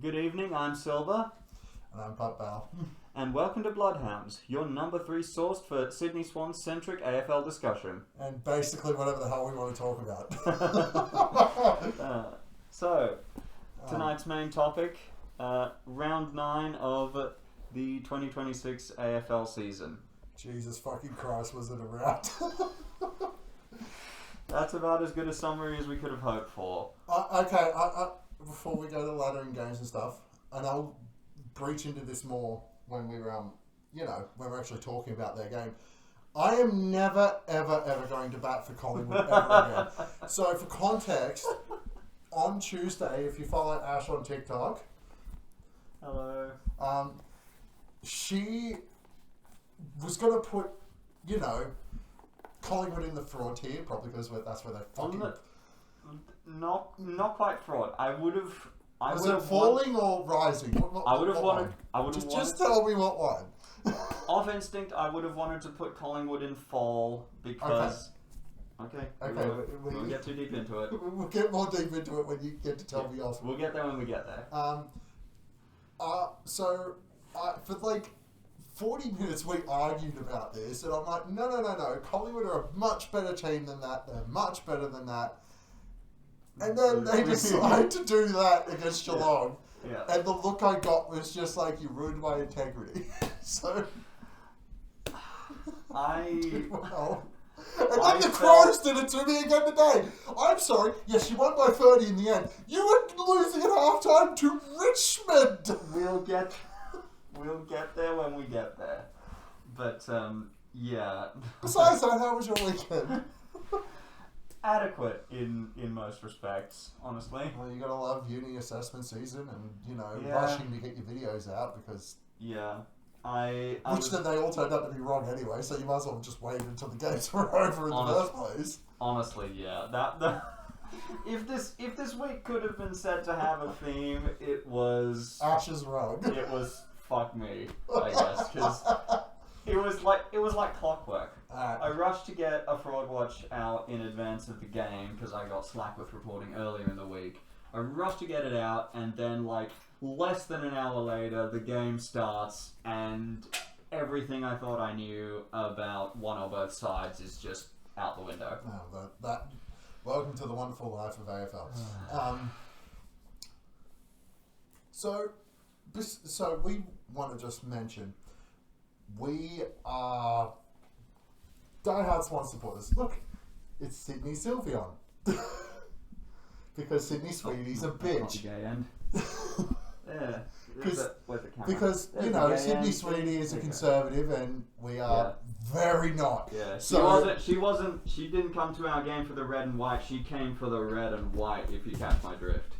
Good evening, I'm Silver. And I'm Pat Bell. And welcome to Bloodhounds, your number 3 source for Sydney Swans-centric AFL discussion. And basically whatever the hell we want to talk about. Tonight's main topic, round 9 of the 2026 AFL season. Jesus fucking Christ, was it a round? That's about as good a summary as we could have hoped for. Okay, before we go to laddering games and stuff, and I'll breach into this more when we're when we're actually talking about their game. I am never, ever, ever going to bat for Collingwood ever again. So for context, on Tuesday, if you follow Ash on TikTok, hello. She was going to put, Collingwood in the fraud tier, probably because that's where they fucking... Not quite fraud. Was it falling or rising? Just tell me what one. Off instinct, I would have wanted to put Collingwood in fall because... Okay. We'll get too deep into it. We'll get more deep into it when you get to tell me off. We'll get there when we get there. For like 40 minutes we argued about this, and I'm like, no. Collingwood are a much better team than that. They're much better than that. And then they decide to do that against Geelong. Yeah. And the look I got was just like, you ruined my integrity. So... Well. And then the Crows did it to me again today. I'm sorry. Yes, you won by 30 in the end. You were losing at halftime to Richmond. We'll get there when we get there. But, yeah. Besides that, how was your weekend? Adequate in most respects, honestly. Well, you gotta love uni assessment season and, rushing to get your videos out because... Yeah. They all turned out to be wrong anyway, so you might as well just wait until the games were over in the first place. Honestly, yeah. If this week could have been said to have a theme, it was... Ash's rug. It was fuck me, I guess, because it was like clockwork. I rushed to get a fraud watch out in advance of the game because I got slack with reporting earlier in the week. I rushed to get it out, and then less than an hour later, the game starts, and everything I thought I knew about one or both sides is just out the window. Welcome to the wonderful life of AFL. So we want to just mention, we are diehard Swan supporters. Look, it's Sydney Sylveon. Because Sydney Sweetie's a bitch. Gay end. Yeah. Because Sydney Sweetie is a conservative and we are very not. Yeah. She didn't come to our game for the red and white. She came for the red and white, if you catch my drift.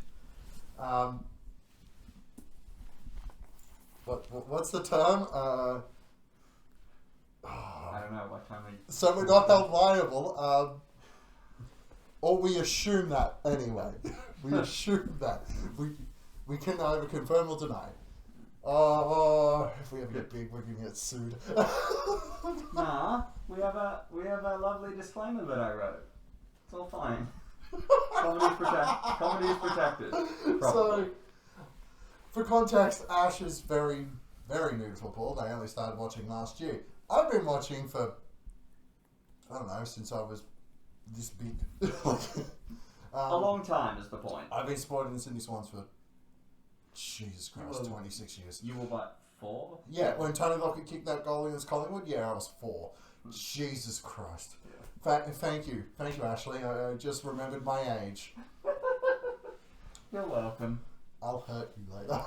What's the term? I don't know what time So we're not held liable. Or we assume that anyway. We assume that. We can either confirm or deny. If we ever get big, we're going to get sued. Nah, we have a lovely disclaimer that I wrote. It's all fine. Comedy is protected. Probably. So, for context, Ash is very, very new to football. They only started watching last year. I've been watching for, I don't know, since I was this big. A long time is the point. I've been supporting the Sydney Swans for, Jesus Christ, 26 years. You were what, 4? Yeah, when Tony Lockett kicked that goal against Collingwood, I was 4. Jesus Christ. Yeah. Thank you, Ashley. I just remembered my age. You're welcome. I'll hurt you later.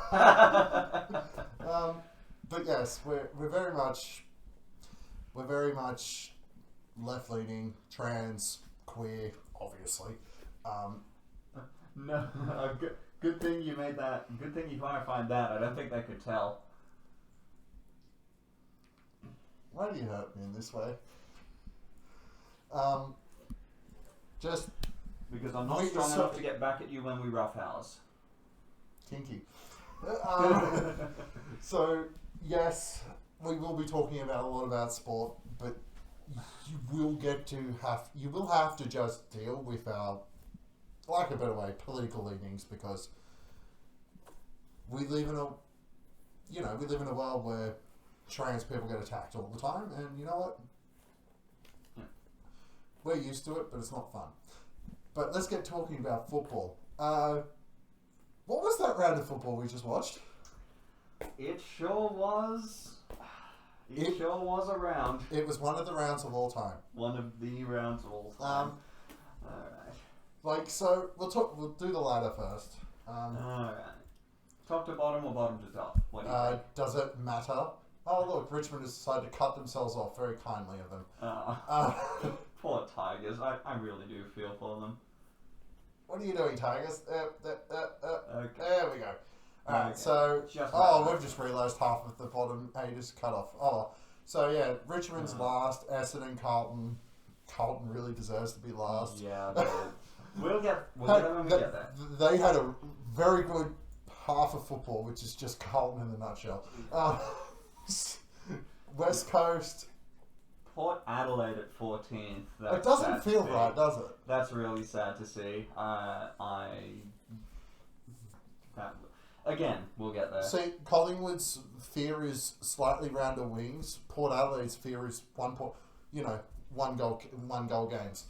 But yes, we're very much left-leaning, trans, queer, obviously. No, good thing you made that. Good thing you clarified that. I don't think they could tell. Why do you hurt me in this way? Just because I'm not strong enough to get back at you when we roughhouse. Kinky. So yes, we will be talking about a lot about sport, but you will have to just deal with our, like a better way, political leanings, because we live in a world where trans people get attacked all the time, and you know what? Yeah. We're used to it, but it's not fun. But let's get talking about football. What was that round of football we just watched? It sure was. It sure was a round. It was one of the rounds of all time. One of the rounds of all time. Alright. Like, so we'll do the ladder first. Alright. Top to bottom or bottom to top? What do you think? Does it matter? Oh look, Richmond has decided to cut themselves off. Very kindly of them. Poor Tigers. I really do feel for them. What are you doing, Tigers? Okay. There we go. Alright, Okay. so... Just we've just realised half of the bottom 8 is cut off. Oh, so yeah, Richmond's last, Essendon, Carlton. Carlton really deserves to be last. Yeah, but we'll get there when we get there. They had a very good half of football, which is just Carlton in a nutshell. West Coast... Port Adelaide at 14th. It doesn't feel right, does it? That's really sad to see. Again, we'll get there. See, Collingwood's fear is slightly rounder wings. Port Adelaide's fear is one goal games.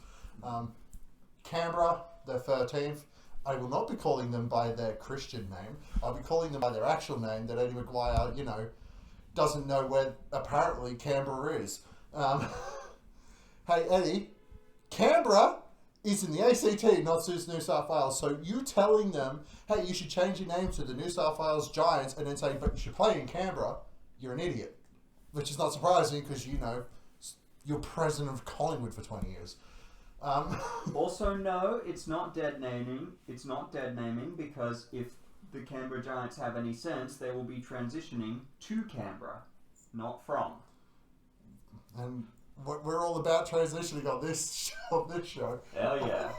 Canberra, they're 13th. I will not be calling them by their Christian name. I'll be calling them by their actual name that Eddie Maguire, doesn't know where apparently Canberra is. Hey Eddie, Canberra is in the ACT, not New South Wales. So you telling them, hey, you should change your name to the New South Wales Giants, and then say, but you should play in Canberra, you're an idiot. Which is not surprising because, you're president of Collingwood for 20 years. Also, no, it's not dead naming. It's not dead naming because if the Canberra Giants have any sense, they will be transitioning to Canberra, not from. And we're all about transitioning on this show. Hell yeah.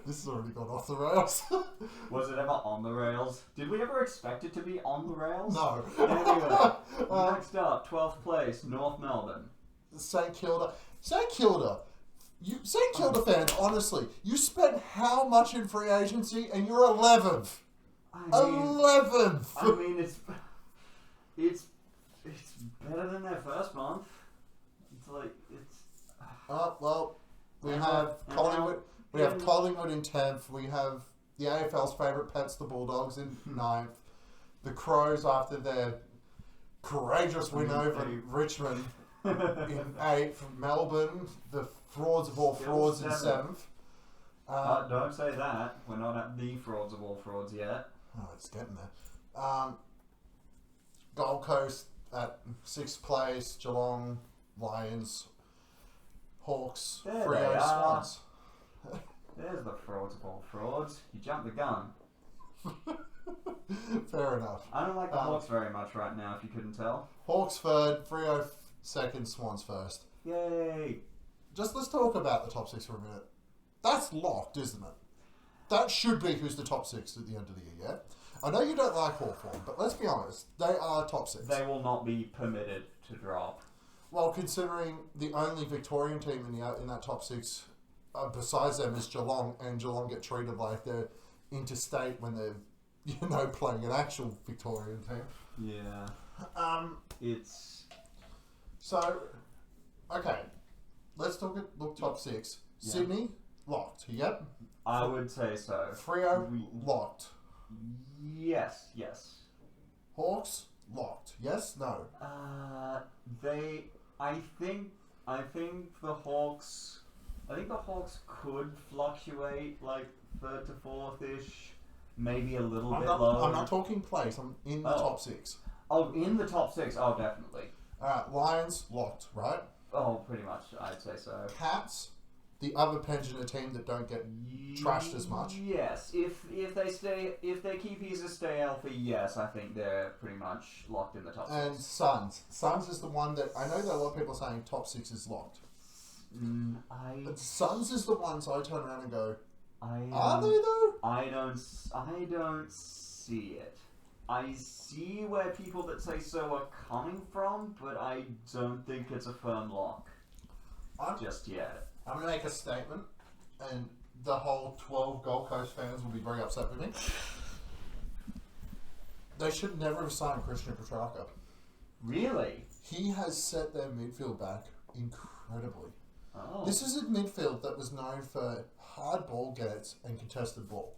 This has already gone off the rails. Was it ever on the rails? Did we ever expect it to be on the rails? No. Anyway, next up, 12th place, North Melbourne. St Kilda. St Kilda fans, honestly, you spent how much in free agency and you're 11th? 11th! I mean, it's better than their first month. We have Collingwood. We have Collingwood in 10th. We have the AFL's favourite pets, the Bulldogs, in 9th. The Crows, after their courageous win over Richmond, in 8th. Melbourne, the frauds of all frauds, in 7th. Don't say that. We're not at the frauds of all frauds yet. Oh, it's getting there. Gold Coast at 6th place. Geelong, Lions, Hawks, There Freo, they are. Swans. There's the frauds of all frauds. You jumped the gun. Fair enough. I don't like the Hawks very much right now, if you couldn't tell. Hawks 3rd, Freo 2nd, Swans 1st. Yay! Let's talk about the top 6 for a minute. That's locked, isn't it? That should be who's the top 6 at the end of the year, yeah? I know you don't like Hawthorn, but let's be honest, they are top 6. They will not be permitted to drop. Well, considering the only Victorian team in that top 6 besides them is Geelong, and Geelong get treated like they're interstate when they're playing an actual Victorian team. Yeah. It's... So, okay. Let's look top 6. Yeah. Sydney, locked. Yep. I would say so. Freo, locked. Yes. Hawks, locked. Yes, no. I think the Hawks could fluctuate like 3rd to 4th-ish, maybe a little bit lower. I'm not talking place. I'm in the top 6. Oh, in the top 6. Oh, definitely. Lions, locked, right? Oh, pretty much. I'd say so. Cats, the other pensioner team that don't get trashed as much. Yes, if they keep Isa stay healthy, yes, I think they're pretty much locked in the top 6. And Suns is the one that I know that a lot of people are saying top 6 is locked. But Suns is the ones I turn around and go, are they though? I don't see it. I see where people that say so are coming from, but I don't think it's a firm lock just yet. I'm going to make a statement, and the whole 12 Gold Coast fans will be very upset with me. They should never have signed Christian Petrarca. Really? He has set their midfield back incredibly. Oh. This is a midfield that was known for hard ball gets and contested ball.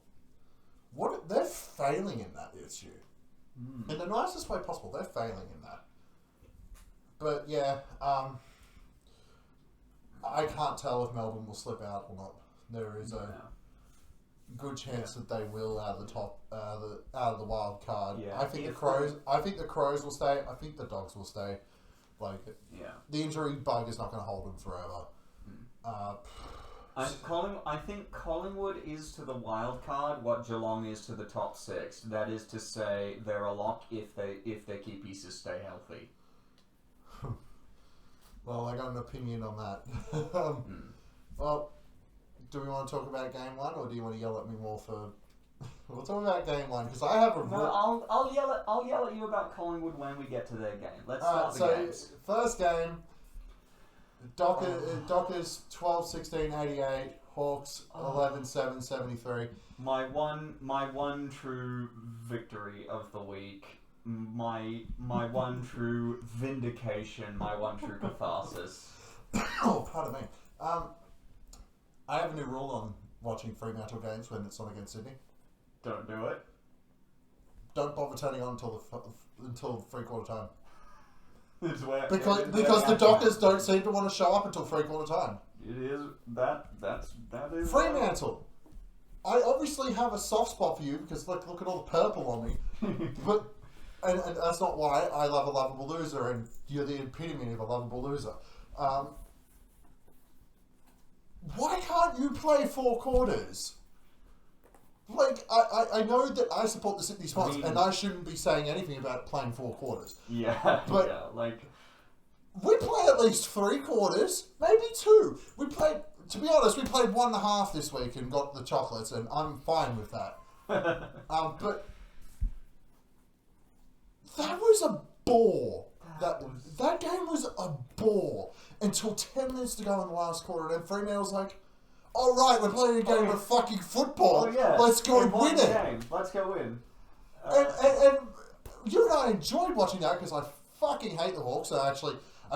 They're failing in that this year. In the nicest way possible, they're failing in that. But yeah, I can't tell if Melbourne will slip out or not. There is a good chance that they will out of the top, out of the wild card. Yeah. I think the Crows will stay. I think the Dogs will stay. The injury bug is not going to hold them forever. I think Collingwood is to the wild card what Geelong is to the top 6. That is to say, they're a lock if their key pieces stay healthy. Well, I got an opinion on that. Well, do we want to talk about game 1, or do you want to yell at me more for? We'll talk about game 1 because I have a. No, I'll yell at you about Collingwood when we get to their game. Let's start the games. First game. Dockers 12-16-88, Hawks 11-7, 73. My one true victory of the week. My one true vindication. My one true catharsis. Oh, pardon me. I have a new rule on watching Fremantle games when it's on against Sydney. Don't do it. Don't bother turning on until 3/4 time. Because the Dockers don't seem to want to show up until 3/4 time. It is that is Fremantle. I obviously have a soft spot for you because look at all the purple on me. But and that's not why I love a lovable loser, and you're the epitome of a lovable loser. Why can't you play 4 quarters? I know that I support the Sydney Swans, and I shouldn't be saying anything about playing 4 quarters. Yeah, but we play at least 3 quarters, maybe 2. To be honest, we played 1.5 this week and got the chocolates, and I'm fine with that. But that was a bore. That game was a bore until 10 minutes to go in the last quarter, and then Fremantle's like, all right, we're playing a game of fucking football. Oh, yeah. Let's go win it. Game. Let's go win. And you and I enjoyed watching that because I fucking hate the Hawks. I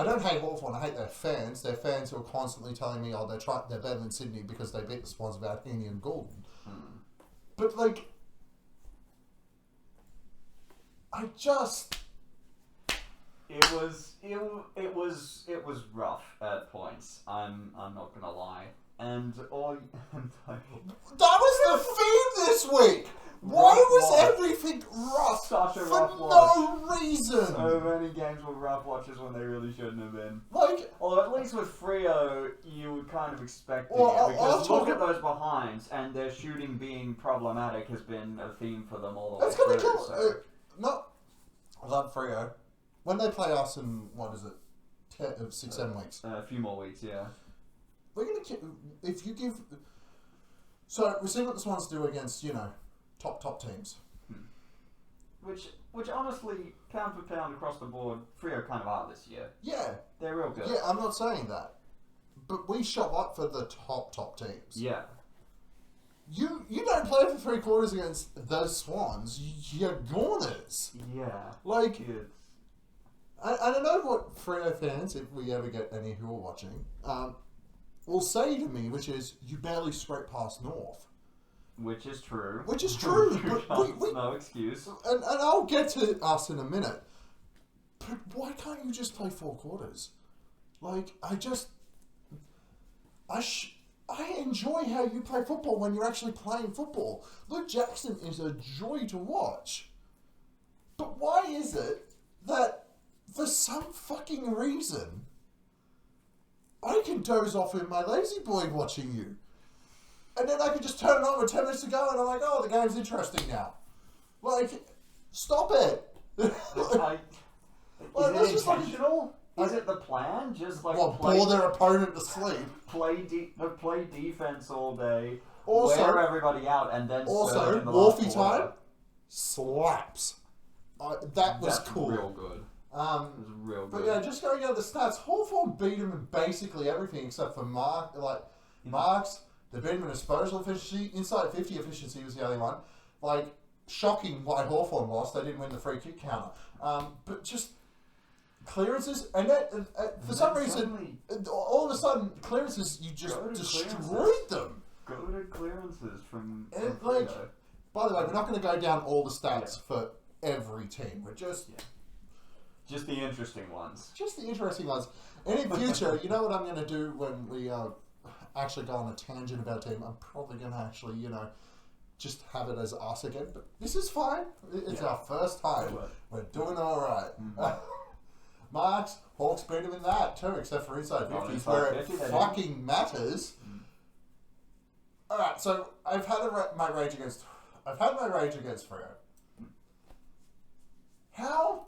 don't hate Hawthorn. I hate their fans. Their fans who are constantly telling me, oh, they're better than Sydney because they beat the Swans without Heaney and Goulden. But I just. It was rough at points. I'm not gonna lie. And that was the theme this week. Why was everything rough? Such a for rough no reason. So many games were rough watches when they really shouldn't have been. Or at least with Freo, you would kind of expect it. Because look at those behinds, and their shooting being problematic has been a theme for them all the way through. It's going to kill. I love Freo. When they play us in, 6-7 weeks? A few more weeks, yeah. We're going to... If you give... So, we see what the Swans do against, top teams. Which honestly, pound for pound across the board, Freo kind of are this year. Yeah. They're real good. Yeah, I'm not saying that. But we show up for the top teams. Yeah. You don't play for 3 quarters against the Swans. You're goners. Yeah. I don't know what Freo fans, if we ever get any who are watching, will say to me, which is, you barely scrape past North. Which is true. But no excuse. And I'll get to us in a minute. But why can't you just play 4 quarters? I enjoy how you play football when you're actually playing football. Luke Jackson is a joy to watch. But why is it that for some fucking reason I can doze off in my lazy boy watching you? And then I can just turn it on with 10 minutes to go and I'm like, oh, the game's interesting now. Stop it. Is it intentional? Is it the plan? Just bore their opponent to sleep? Play defense all day, wear everybody out, and then also in the Wolfie last time quarter. Slaps. That's cool. Real good. It was real good. But yeah, just going over the stats, Hawthorn beat him in basically everything except for marks. They beat him in disposal efficiency. Inside 50 efficiency was the only one. shocking why Hawthorn lost. They didn't win the free kick counter. But just clearances, and for some reason, all of a sudden, clearances, you just destroyed them. Go to clearances from like, by the way, we're not going to go down all the stats for every team. We're just the interesting ones. Just the interesting ones. And in future, you know what I'm going to do when we actually go on a tangent about a team? I'm probably going to actually, just have it as us again. But this is fine. It's our first time. We're doing all right. Mm-hmm. Marks, Hawks beat him in that too, except for inside 50s, where it fucking matters. Mm. All right, so I've had my rage against Freo. How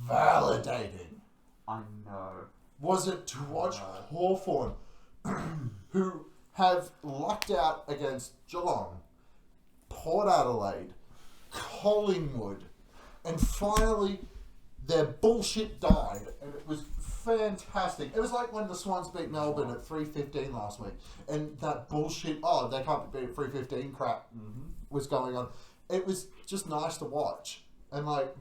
validating, I know, was it to watch Hawthorn, who have lucked out against Geelong, Port Adelaide, Collingwood, and finally their bullshit died, and it was fantastic. It was like when the Swans beat Melbourne at 3:15 last week, and that bullshit, they can't beat at 3:15 crap was going on. It was just nice to watch. And like...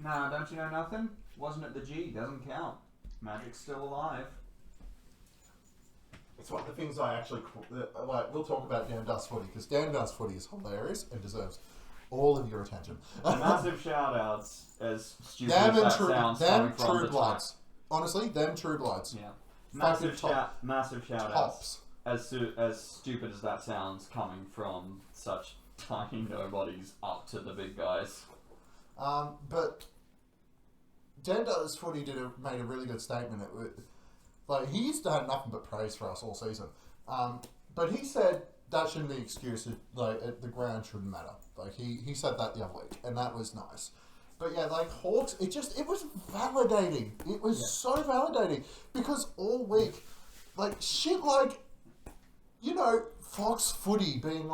Nah, don't you know nothing? Wasn't it the G? Doesn't count. Magic's still alive. It's one of the things I actually... we'll talk about Dan Dust Footy, because Dan Dust Footy is hilarious and deserves all of your attention. Massive shout-outs, as stupid as that sounds, them True Bloods. Honestly, them True Bloods. Yeah. Massive shout-outs. As stupid as that sounds, coming from such tiny nobodies up to the big guys. But Dan Dust Footy made a really good statement. He used to have nothing but praise for us all season. But he said that shouldn't be excused. The ground shouldn't matter. He said that the other week, and that was nice. But yeah, Hawks, it was validating. It was so validating, because all week, shit Fox Footy being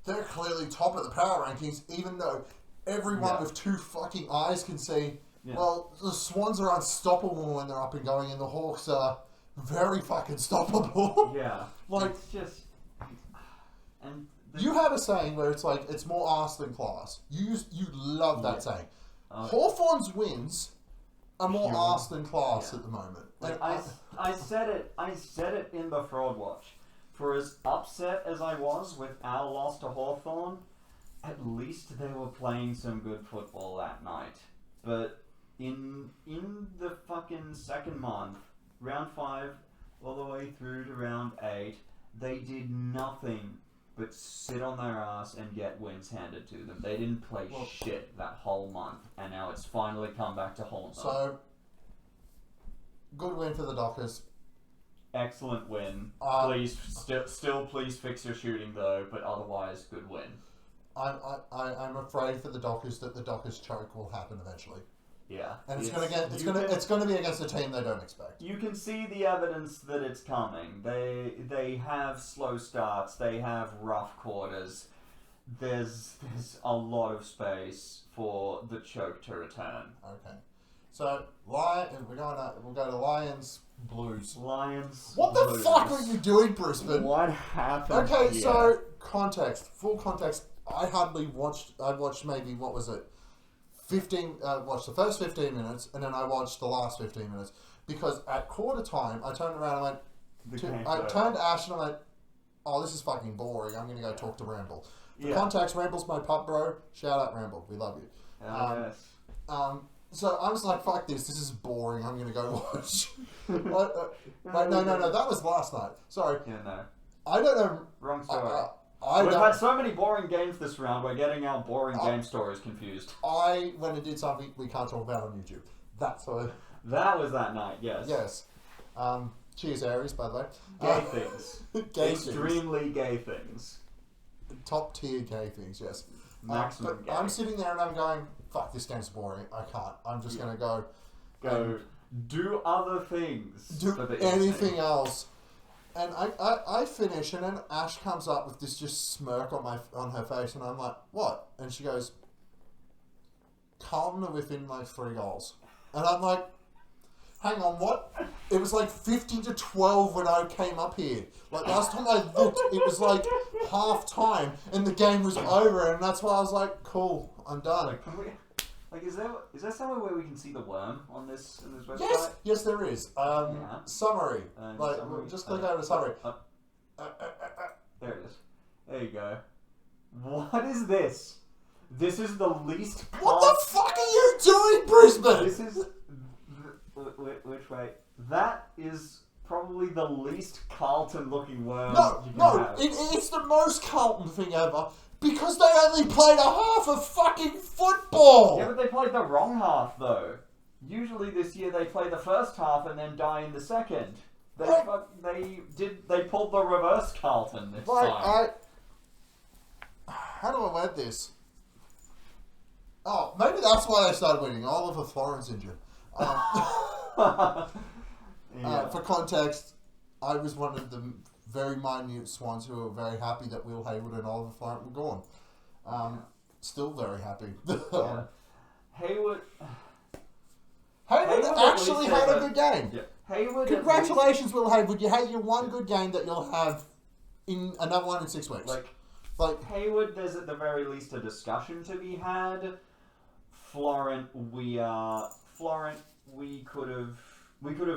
they're clearly top of the power rankings, even though everyone with two fucking eyes can see, well, the Swans are unstoppable when they're up and going, and the Hawks are very fucking stoppable. Yeah. It's just... And you have a saying where it's it's more arse than class. You love that saying. Hawthorn's wins are more arse than class at the moment. I said it in the Fraud Watch. For as upset as I was with our loss to Hawthorn, at least they were playing some good football that night. But in the fucking second month, round 5 all the way through to round 8, they did nothing but sit on their ass and get wins handed to them. They didn't play shit that whole month, and now it's finally come back to haunt them. So, good win for the Dockers. Excellent win. Please, still please fix your shooting though, but otherwise, good win. I'm afraid for the Dockers that the Dockers choke will happen eventually. Yeah, and it's going to be against a team they don't expect. You can see the evidence that it's coming. They have slow starts. They have rough quarters. There's a lot of space for the choke to return. Okay, so we'll go to Lions Blues. Lions. What the fuck were you doing, Brisbane? What happened? Okay, so full context. I watched maybe, what was it? Watched the first 15 minutes, and then I watched the last 15 minutes, because at quarter time I turned around and turned to Ash and I went, oh, this is fucking boring. I'm gonna go talk to Ramble. For context, Ramble's my pup bro. Shout out Ramble, we love you. Yes. So I was like, fuck this is boring. I'm gonna go watch. No, that was last night. Sorry. Yeah, no. I don't know. Wrong story. We've had so many boring games this round, we're getting our boring game stories confused. I went and did something we can't talk about on YouTube. That was that night, yes. Yes. Cheers, Aries, by the way. Gay things. Extremely gay things. Top tier gay things, yes. Maximum gay. I'm sitting there and I'm going, fuck, this game's boring. I can't. I'm just going to go do other things. Do anything else. And I finish, and then Ash comes up with this just smirk on her face, and I'm like, what? And she goes, Carlton are within 3 goals. And I'm like, hang on, what? It was like 50-12 when I came up here. Like last time I looked, it was like half time and the game was over, and that's why I was like, cool, I'm done. Like, can we? Like, is there somewhere where we can see the worm on this website? Yes, there is. Summary. Summary. Just click over to summary. There it is. There you go. What is this? This is the least. What the fuck are you doing, Brisbane? This is. Which way? That is probably the least Carlton-looking worm. It's the most Carlton thing ever. Because they only played a half of fucking football! Yeah, but they played the wrong half, though. Usually this year they play the first half and then die in the second. They pulled the reverse Carlton this time. How do I word this? Oh, maybe that's why they started winning. Oliver Florence injured. For context, I was one of the very minute Swans who were very happy that Will Hayward and Oliver Florent were gone. Still very happy. Hayward actually had a good game. Yeah. Hayward. Congratulations, Will Hayward. You had your one good game that you'll have in another one in 6 weeks. Like Hayward, there's at the very least a discussion to be had. Florent, we could have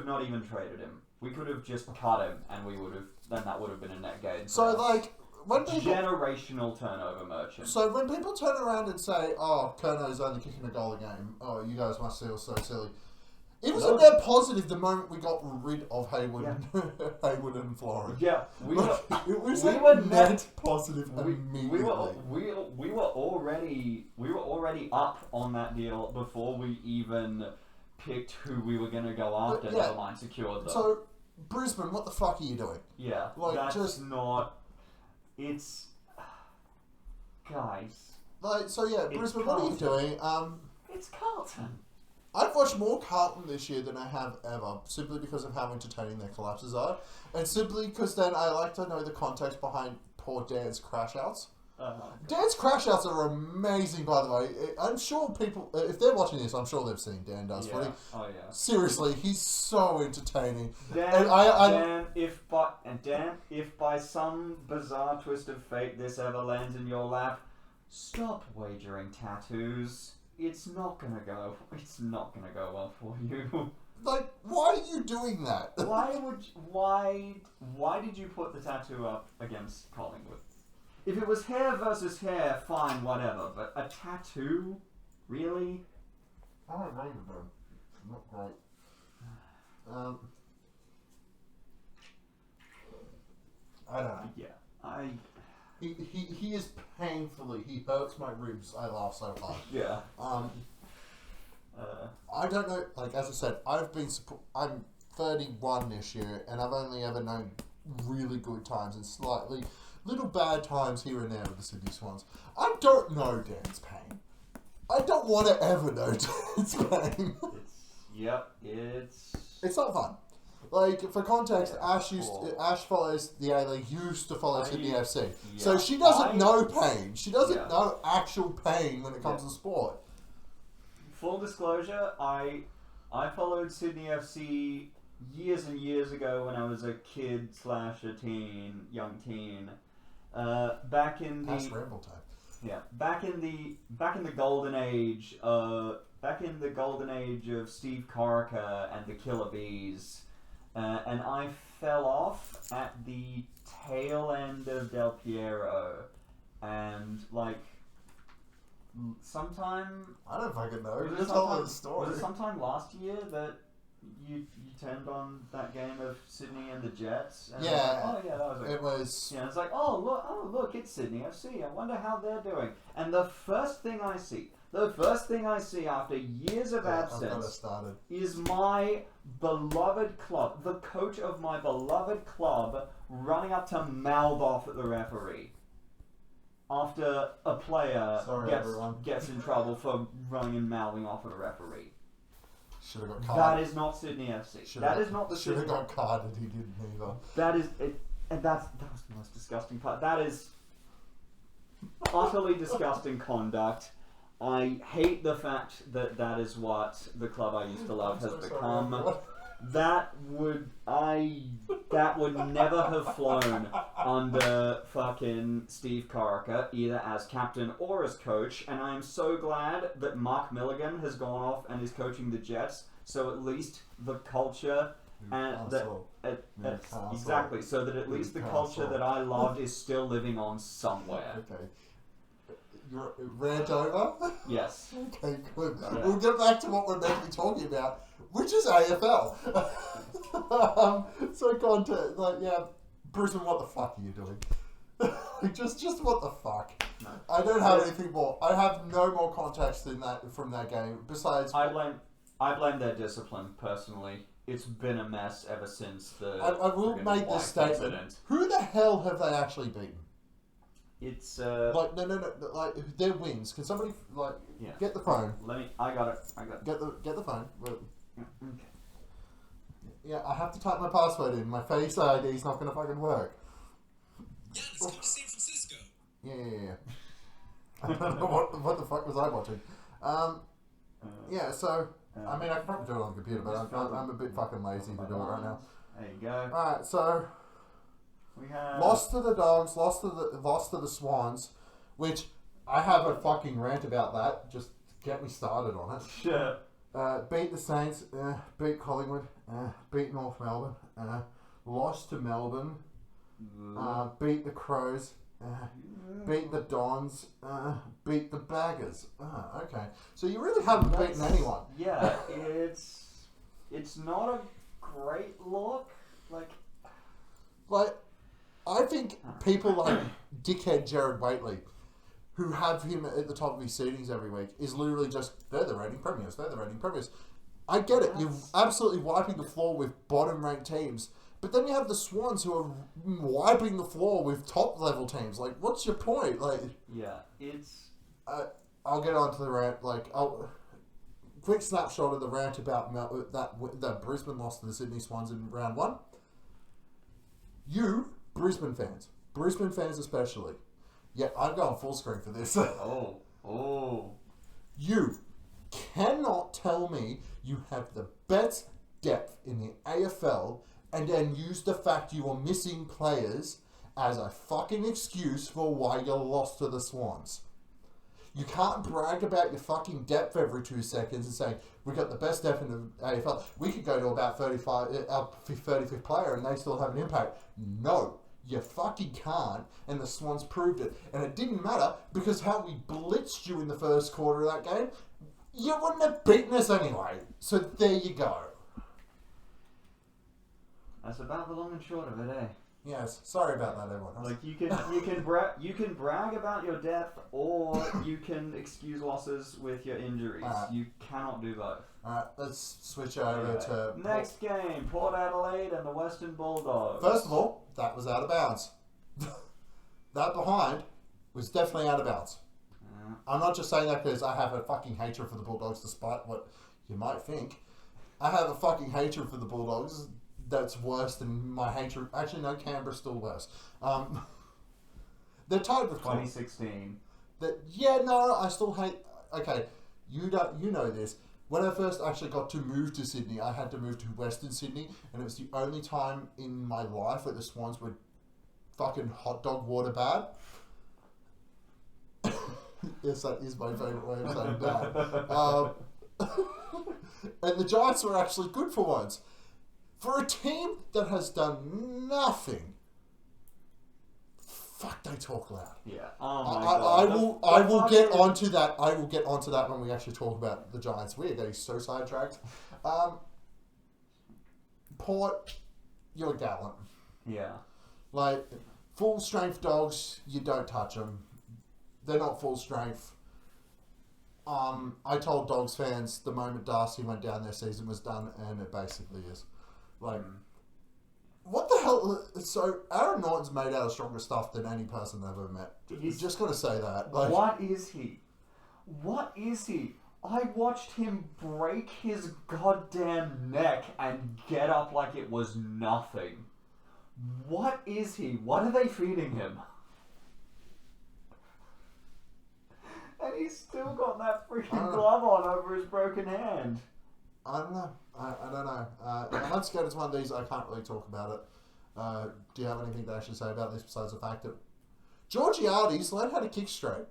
not even traded him. We could have just cut him, and then that would have been a net gain. So when people generational turnover merchant. So when people turn around and say, "Oh, Kerno's only kicking a goal a game," oh, you guys must feel so silly. It was a net positive the moment we got rid of Hayward, Hayward and Florent. Yeah, we were net positive immediately. We were already up on that deal before we even picked who we were going to go after. Never mind, secured them. So Brisbane, what the fuck are you doing? Yeah, that's not. It's guys. Brisbane, what are you doing? It's Carlton. I've watched more Carlton this year than I have ever, simply because of how entertaining their collapses are, and simply because then I like to know the context behind poor Dan's crash outs. Dan's crash outs are amazing, by the way. I'm sure people, if they're watching this, I'm sure they've seen Dan does footy. Oh yeah. Seriously, he's so entertaining. Dan, if by some bizarre twist of fate this ever lands in your lap, stop wagering tattoos. It's not gonna go well for you. Like, why are you doing that? Why did you put the tattoo up against Collingwood? If it was hair versus hair, fine, whatever. But a tattoo? Really? I don't know, though. Not great. I don't know. Yeah. He is painfully. He hurts my ribs. I laugh so hard. Yeah. I don't know. Like, as I said, I'm 31 this year, and I've only ever known really good times and slightly little bad times here and there with the Sydney Swans. I don't know Dan's pain. I don't want to ever know Dan's pain. It's not fun. Like, for context, Ash follows the A-League, used to follow Sydney FC. Yeah. So she doesn't know pain. She doesn't know actual pain when it comes to sport. Full disclosure, I followed Sydney FC years and years ago when I was a kid / a teen, young teen. Back in the ramble time. Yeah, back in the golden age, of Steve Corica and the Killer Bees, and I fell off at the tail end of Del Piero, and sometime I don't fucking know. Was it sometime last year that you turned on that game of Sydney and the Jets? And that was it was. Yeah, it's like, oh look, it's Sydney FC. I wonder how they're doing. And the first thing I see after years of absence is my beloved club, the coach of my beloved club, running up to mouth off at the referee after a player gets in trouble for running and mouthing off at a referee. Should have got carded. That is not Sydney FC. Should have got carded. He didn't either. That was the most disgusting part. That is utterly disgusting conduct. I hate the fact that is what the club I used to love has become. That would never have flown under fucking Steve Corica, either as captain or as coach, and I am so glad that Mark Milligan has gone off and is coaching the Jets, so at least the culture and exactly, so that at least the culture that I loved is still living on somewhere. Okay. Rant over? Yes. Okay, good. Yeah. We'll get back to what we're meant to be talking about, which is AFL. So content, Brisbane, what the fuck are you doing? just what the fuck? No. I don't have anything more. I have no more context in that from that game. Besides, I blame their discipline personally. It's been a mess ever since the. I will make this statement. Incident. Who the hell have they actually beaten? It's no, their wins. Can somebody get the phone? I got it. Get the phone. Okay. Yeah, I have to type my password in. My Face ID is not going to fucking work. Yeah, let's go to San Francisco. Yeah. I don't know what the fuck was I watching. So I mean I can probably do it on the computer, but I'm a bit fucking lazy to do it right now. There you go. All right, so. We have lost to the Dogs, lost to the Swans, which I have a fucking rant about that. Just get me started on it. Sure. Beat the Saints, beat Collingwood, beat North Melbourne, lost to Melbourne, beat the Crows, beat the Dons, beat the Baggers. Okay. So you really haven't beaten anyone. Yeah, it's not a great look. I think people like dickhead Jared Waitley, who have him at the top of his seedings every week, is literally just, they're the reigning premiers. I get it. You're absolutely wiping the floor with bottom-ranked teams. But then you have the Swans who are wiping the floor with top-level teams. What's your point? Yeah, it's... I'll get on to the rant. Quick snapshot of the rant about that Brisbane lost to the Sydney Swans in round 1. You... Brisbane fans especially. Yeah, I'm going full screen for this. Oh. You cannot tell me you have the best depth in the AFL and then use the fact you are missing players as a fucking excuse for why you lost to the Swans. You can't brag about your fucking depth every 2 seconds and say, we got the best depth in the AFL. We could go to about 35th player and they still have an impact. No. You fucking can't, and the Swans proved it. And it didn't matter, because how we blitzed you in the first quarter of that game, you wouldn't have beaten us anyway. So there you go. That's about the long and short of it, eh? Yes, sorry about that, everyone. You can brag about your depth, or you can excuse losses with your injuries. You cannot do both. Alright, let's switch over to... Next game, Port Adelaide and the Western Bulldogs. First of all, that was out of bounds. That behind was definitely out of bounds. I'm not just saying that because I have a fucking hatred for the Bulldogs, despite what you might think. I have a fucking hatred for the Bulldogs that's worse than my hatred... Actually, no, Canberra's still worse. They're tied with... 2016. I still hate... Okay, you know this. When I first actually got to move to Sydney, I had to move to Western Sydney, and it was the only time in my life where the Swans were fucking hot dog water bad. Yes, that is my favourite way of saying bad. And the Giants were actually good for once. For a team that has done nothing, fuck, they talk loud. Yeah. Oh my God. I will get onto that. I will get onto that when we actually talk about the Giants. We're getting so sidetracked. Port, you're gallant. Yeah. Full strength Dogs, you don't touch them. They're not full strength. I told Dogs fans the moment Darcy went down, their season was done, and it basically is. What the hell? So Aaron Norton's made out of stronger stuff than any person I've ever met. Just got to say that. What is he? I watched him break his goddamn neck and get up like it was nothing. What is he? What are they feeding him? And he's still got that freaking glove on over his broken hand. I don't know. I don't know. Let's get into one of these. I can't really talk about it. Do you have anything to actually say about this besides the fact that Georgiades learned how to kick straight?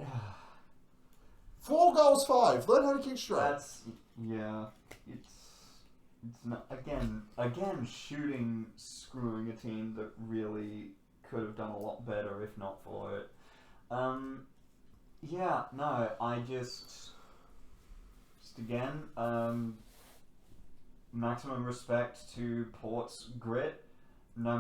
4 goals, 5. Learn how to kick straight. That's it's not again shooting screwing a team that really could have done a lot better if not for it. I just again maximum respect to Port's grit. No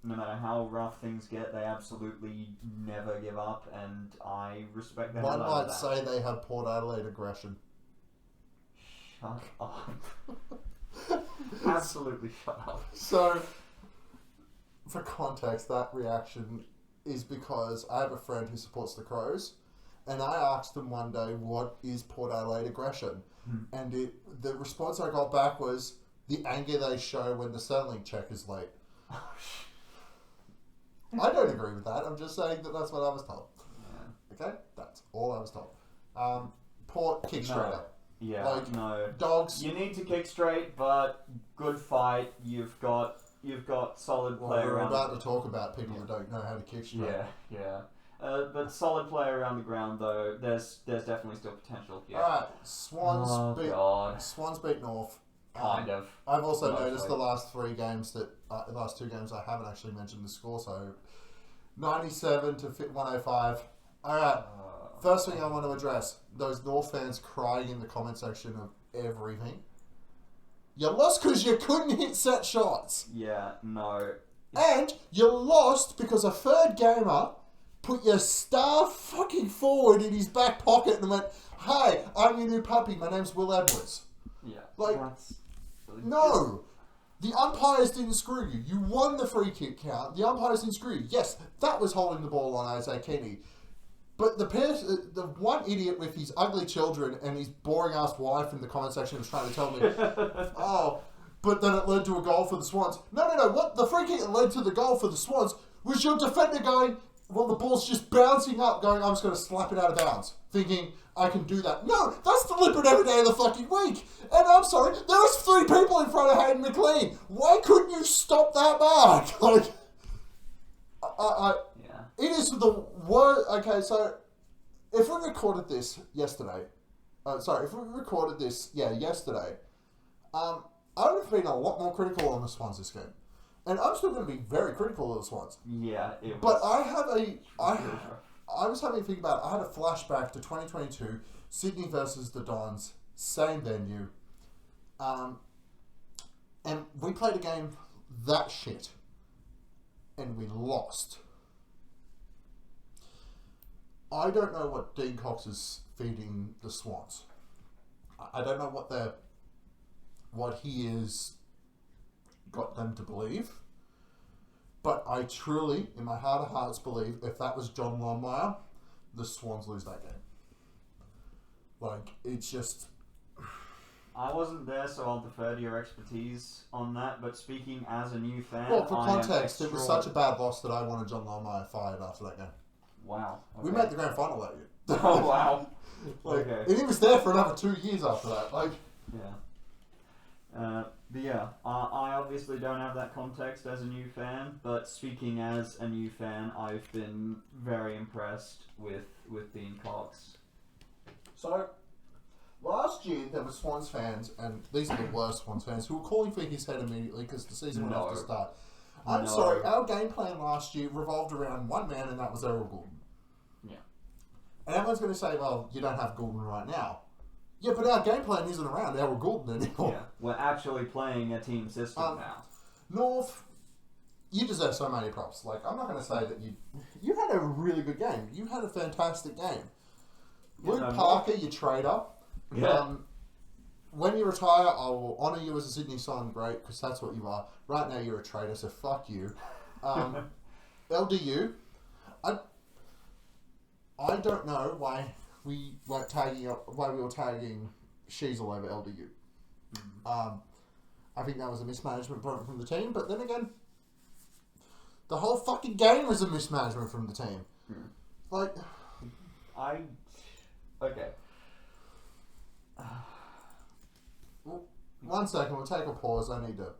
matter how rough things get, they absolutely never give up, and I respect them. One might say they have Port Adelaide aggression. Shut up. Absolutely shut up. So, for context, that reaction is because I have a friend who supports the Crows, and I asked him one day, what is Port Adelaide aggression? And the response I got back was the anger they show when the Centrelink check is late. I don't agree with that. I'm just saying that that's what I was told. Yeah. Okay? That's all I was told. Port kick straight up. Yeah, no. Dogs. You need to kick straight, but good fight. You've got solid play We're around. about to talk about people that don't know how to kick straight. Yeah. But solid play around the ground though. There's definitely still potential here. Alright, Swans beat North. Kind of. I've also noticed the last 3 games the last 2 games I haven't actually mentioned the score, so 97 to 105. Alright, first thing I want to address, those North fans crying in the comment section of everything. You lost because you couldn't hit set shots. Yeah, no. And you lost because a third gamer put your star fucking forward in his back pocket and went, "Hey, I'm your new puppy, my name's Will Edwards." Yeah. No! The umpires didn't screw you. You won the free kick count. The umpires didn't screw you. Yes, that was holding the ball on Isaac Kenny. But the one idiot with his ugly children and his boring ass wife in the comment section was trying to tell me, but then it led to a goal for the Swans. No. What the free kick that led to the goal for the Swans was your defender going, well, the ball's just bouncing up, going, I'm just going to slap it out of bounds, thinking I can do that. No, that's deliberate every day of the fucking week. And I'm sorry, there was 3 people in front of Hayden McLean. Why couldn't you stop that mark? Like, it is the worst. Okay, so if we recorded this yesterday, yesterday, I would have been a lot more critical on the Swans this game. And I'm still going to be very critical of the Swans. Yeah, it was. But I was having to think about it. I had a flashback to 2022, Sydney versus the Dons, same venue. And we played a game that shit. And we lost. I don't know what Dean Cox is feeding the Swans. I don't know what he is got them to believe. But I truly, in my heart of hearts, believe if that was John Longmire, the Swans lose that game. Like, it's just... I wasn't there, so I'll defer to your expertise on that, but speaking as a new fan... Well, for context, it was such a bad loss that I wanted John Longmire fired after that game. Wow. Okay. We made the grand final that year. Oh, wow. Okay. And he was there for another 2 years after that. Like... Yeah. But yeah, I obviously don't have that context as a new fan, but speaking as a new fan, I've been very impressed with Dean Cox. So, last year there were Swans fans, and these are the worst Swans fans, who were calling for his head immediately because the season would have to start. I'm sorry, our game plan last year revolved around one man, and that was Errol Goulden. Yeah. And everyone's going to say, well, you don't have Goulden right now. Yeah, but our game plan isn't around Errol Goulden anymore. Yeah, we're actually playing a team system now. North, you deserve so many props. Like, I'm not going to say that you had a really good game. You had a fantastic game. Luke Parker, you trader. Yeah. When you retire, I will honour you as a Sydney Sun great, because that's what you are. Right now, you're a traitor, so fuck you. LDU, I don't know why we were tagging Sheasel over LDU. I think that was a mismanagement problem from the team, but then again, the whole fucking game was a mismanagement from the team. Like, okay. 1 second. We'll take a pause. I need to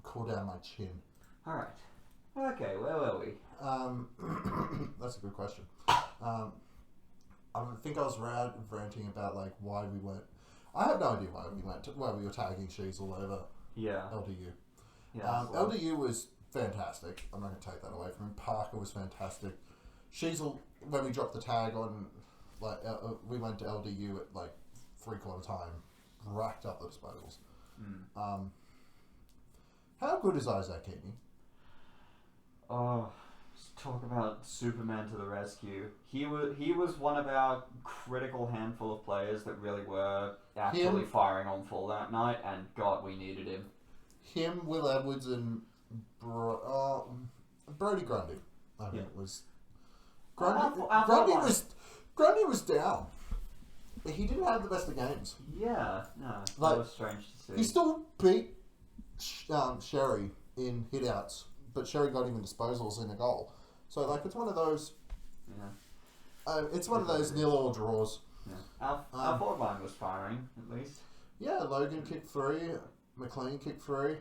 cool down my chin. All right. Okay, where were we? That's a good question. I think I was ranting about like why we weren't. I have no idea why we were tagging Sheasel over Yeah. LDU. Yeah. LDU was fantastic. I'm not going to take that away from him. Parker was fantastic. Sheasel, when we dropped the tag on, like we went to LDU at like 3/4 time, racked up the disposals. How good is Isaac Heaney? Oh, talk about Superman to the rescue. He was one of our critical handful of players that really were actually firing on full that night, and God, we needed him. Him, Will Edwards, and Brody Grundy. I think it was. Grundy was down. He didn't have the best of games. Yeah, no, Like, that was strange to see. He still beat Sherry in hitouts, but Sherry got him in disposals in a goal. So like it's one of those. Yeah. It's one of those nil all draws. Yeah. Our forward line was firing at least. Yeah, Logan kicked 3, McLean kicked 3.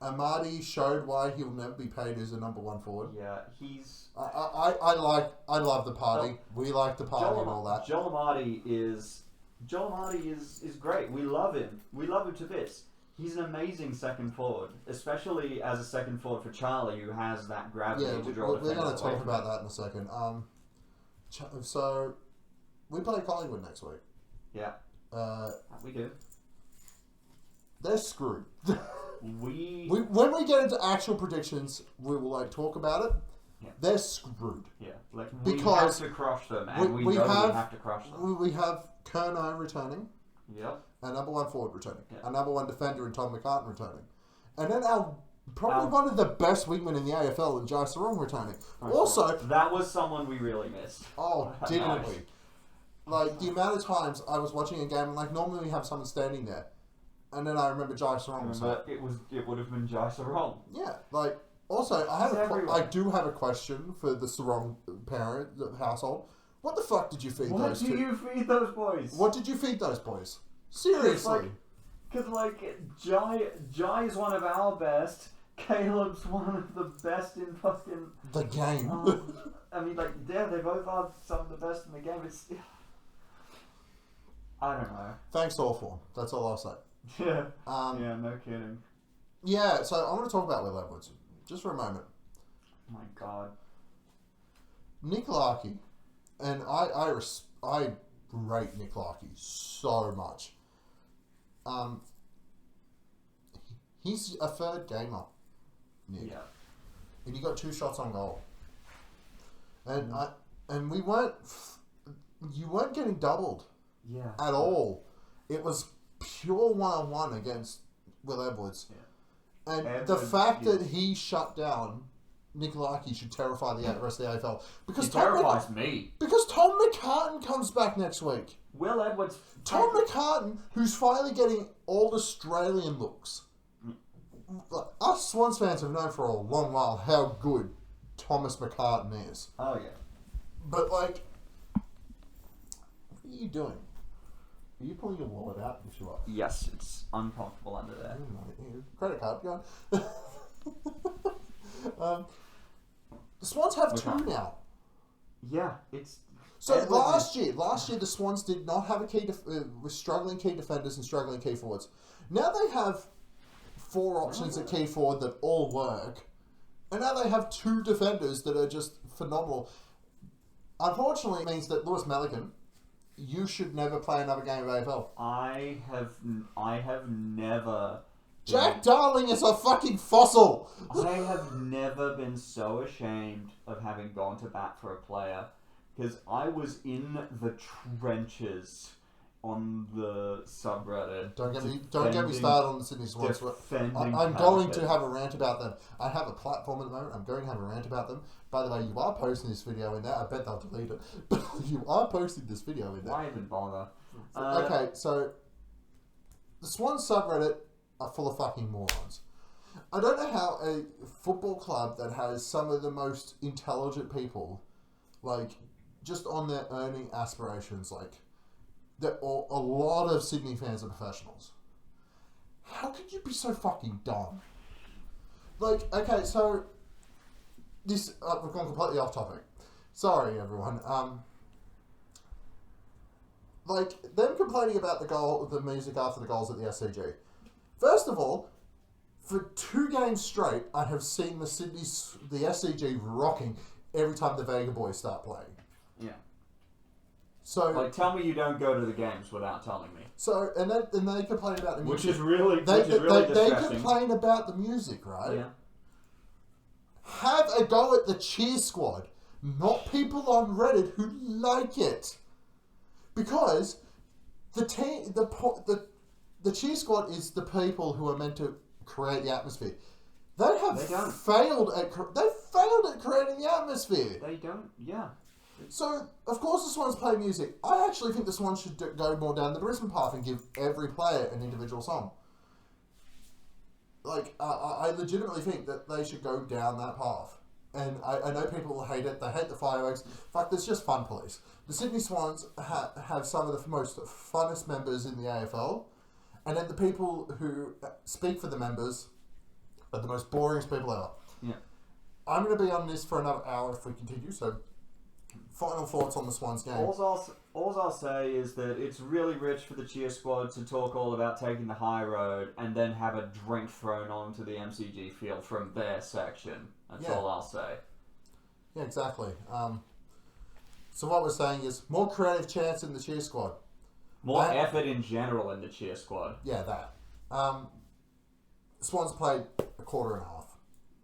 Amadi showed why he'll never be paid as a number 1 forward. Yeah, he's. I love the party. We like the party and all that. Joel Amadi is great. We love him. We love him to bits. He's an amazing second forward, especially as a second forward for Charlie, who has that gravity to draw. We're going to talk about that in a second. So we play Collingwood next week. Yeah. We do. They're screwed. When we get into actual predictions, we will like talk about it. Yeah. They're screwed. Yeah, like because we have to crush them, and we have to crush them. We have Kerno returning. Yep. Our number 1 forward returning. Yeah. Our number 1 defender in Tom McCartan returning. And then our probably one of the best wingmen in the AFL in Jai Sarong returning. Also, that was someone we really missed. Oh, didn't we? Like the amount of times I was watching a game and like normally we have someone standing there. And then I remember Jai Sarong. It would have been Jai Sarong. Yeah, like also I do have a question for the Sarong parent household. What the fuck did you feed those two? What do you feed those boys? What did you feed those boys? Seriously. Because Jai is one of our best. Caleb's one of the best in fucking the game. I mean, like, yeah, they both are some of the best in the game. It's I don't know. Thanks all for. That's all I'll say. Yeah. Yeah, no kidding. Yeah, so I want to talk about Will Edwards just for a moment. Oh my God. Nick Larkey, and I rate Nick Larkey so much. He's a third gamer, Nick. Yeah. And he got 2 shots on goal. And you weren't getting doubled. Yeah. At all. It was pure 1-on-1 against Will Edwards. Yeah. And Edwards, the fact that he shut down Nick Larkey should terrify the rest of the AFL. Because he terrifies me. Because Tom McCartan comes back next week. Will Edwards... Tom McCartan, who's finally getting all Australian looks. Us Swans fans have known for a long while how good Thomas McCartan is. Oh, yeah. But, like, what are you doing? Are you pulling your wallet out? Yes, you are. Yes, it's uncomfortable under there. Credit card, go on. The Swans have 2 now. Yeah, it's... So last year the Swans did not have a key with struggling key defenders and struggling key forwards. Now they have 4 options at key forward that all work, and now they have 2 defenders that are just phenomenal. Unfortunately, it means that Lewis Milligan, you should never play another game of AFL. I have never... Jack Darling is a fucking fossil! I have never been so ashamed of having gone to bat for a player, because I was in the trenches on the subreddit. Don't get me started on the Sydney Swans. I'm going to have a rant about them. I have a platform at the moment. I'm going to have a rant about them. By the way, you are posting this video in there. I bet they'll delete it. But you are posting this video in there. Why even bother? Okay, so the Swans subreddit are full of fucking morons. I don't know how a football club that has some of the most intelligent people, like, just on their earning aspirations, like, a lot of Sydney fans are professionals. How could you be so fucking dumb? Like, okay, so this we've gone completely off topic. Sorry, everyone. Like them complaining about the music after the goals at the SCG. First of all, for 2 games straight, I have seen the SCG rocking every time the Vega boys start playing. Yeah. So, like, tell me you don't go to the games without telling me. So, and they complain about the music. Which is really They distressing. complain about the music, right? Yeah. Have a go at the cheer squad, not people on Reddit who like it, because the cheer squad is the people who are meant to create the atmosphere. They failed at creating the atmosphere. They don't. Yeah. So, of course the Swans play music. I actually think the Swans should go more down the Brisbane path and give every player an individual song. Like, I legitimately think that they should go down that path. And I know people will hate it. They hate the fireworks. Fuck, there's just fun police. The Sydney Swans have some of the most funnest members in the AFL. And then the people who speak for the members are the most boringest people ever. Yeah. I'm going to be on this for another hour if we continue, so... Final thoughts on the Swans game. All I'll say is that it's really rich for the cheer squad to talk all about taking the high road and then have a drink thrown onto the MCG field from their section. That's all I'll say. Yeah, exactly. So what we're saying is more creative chants in the cheer squad. More effort in general in the cheer squad. Yeah, that. Swans played a quarter and a half.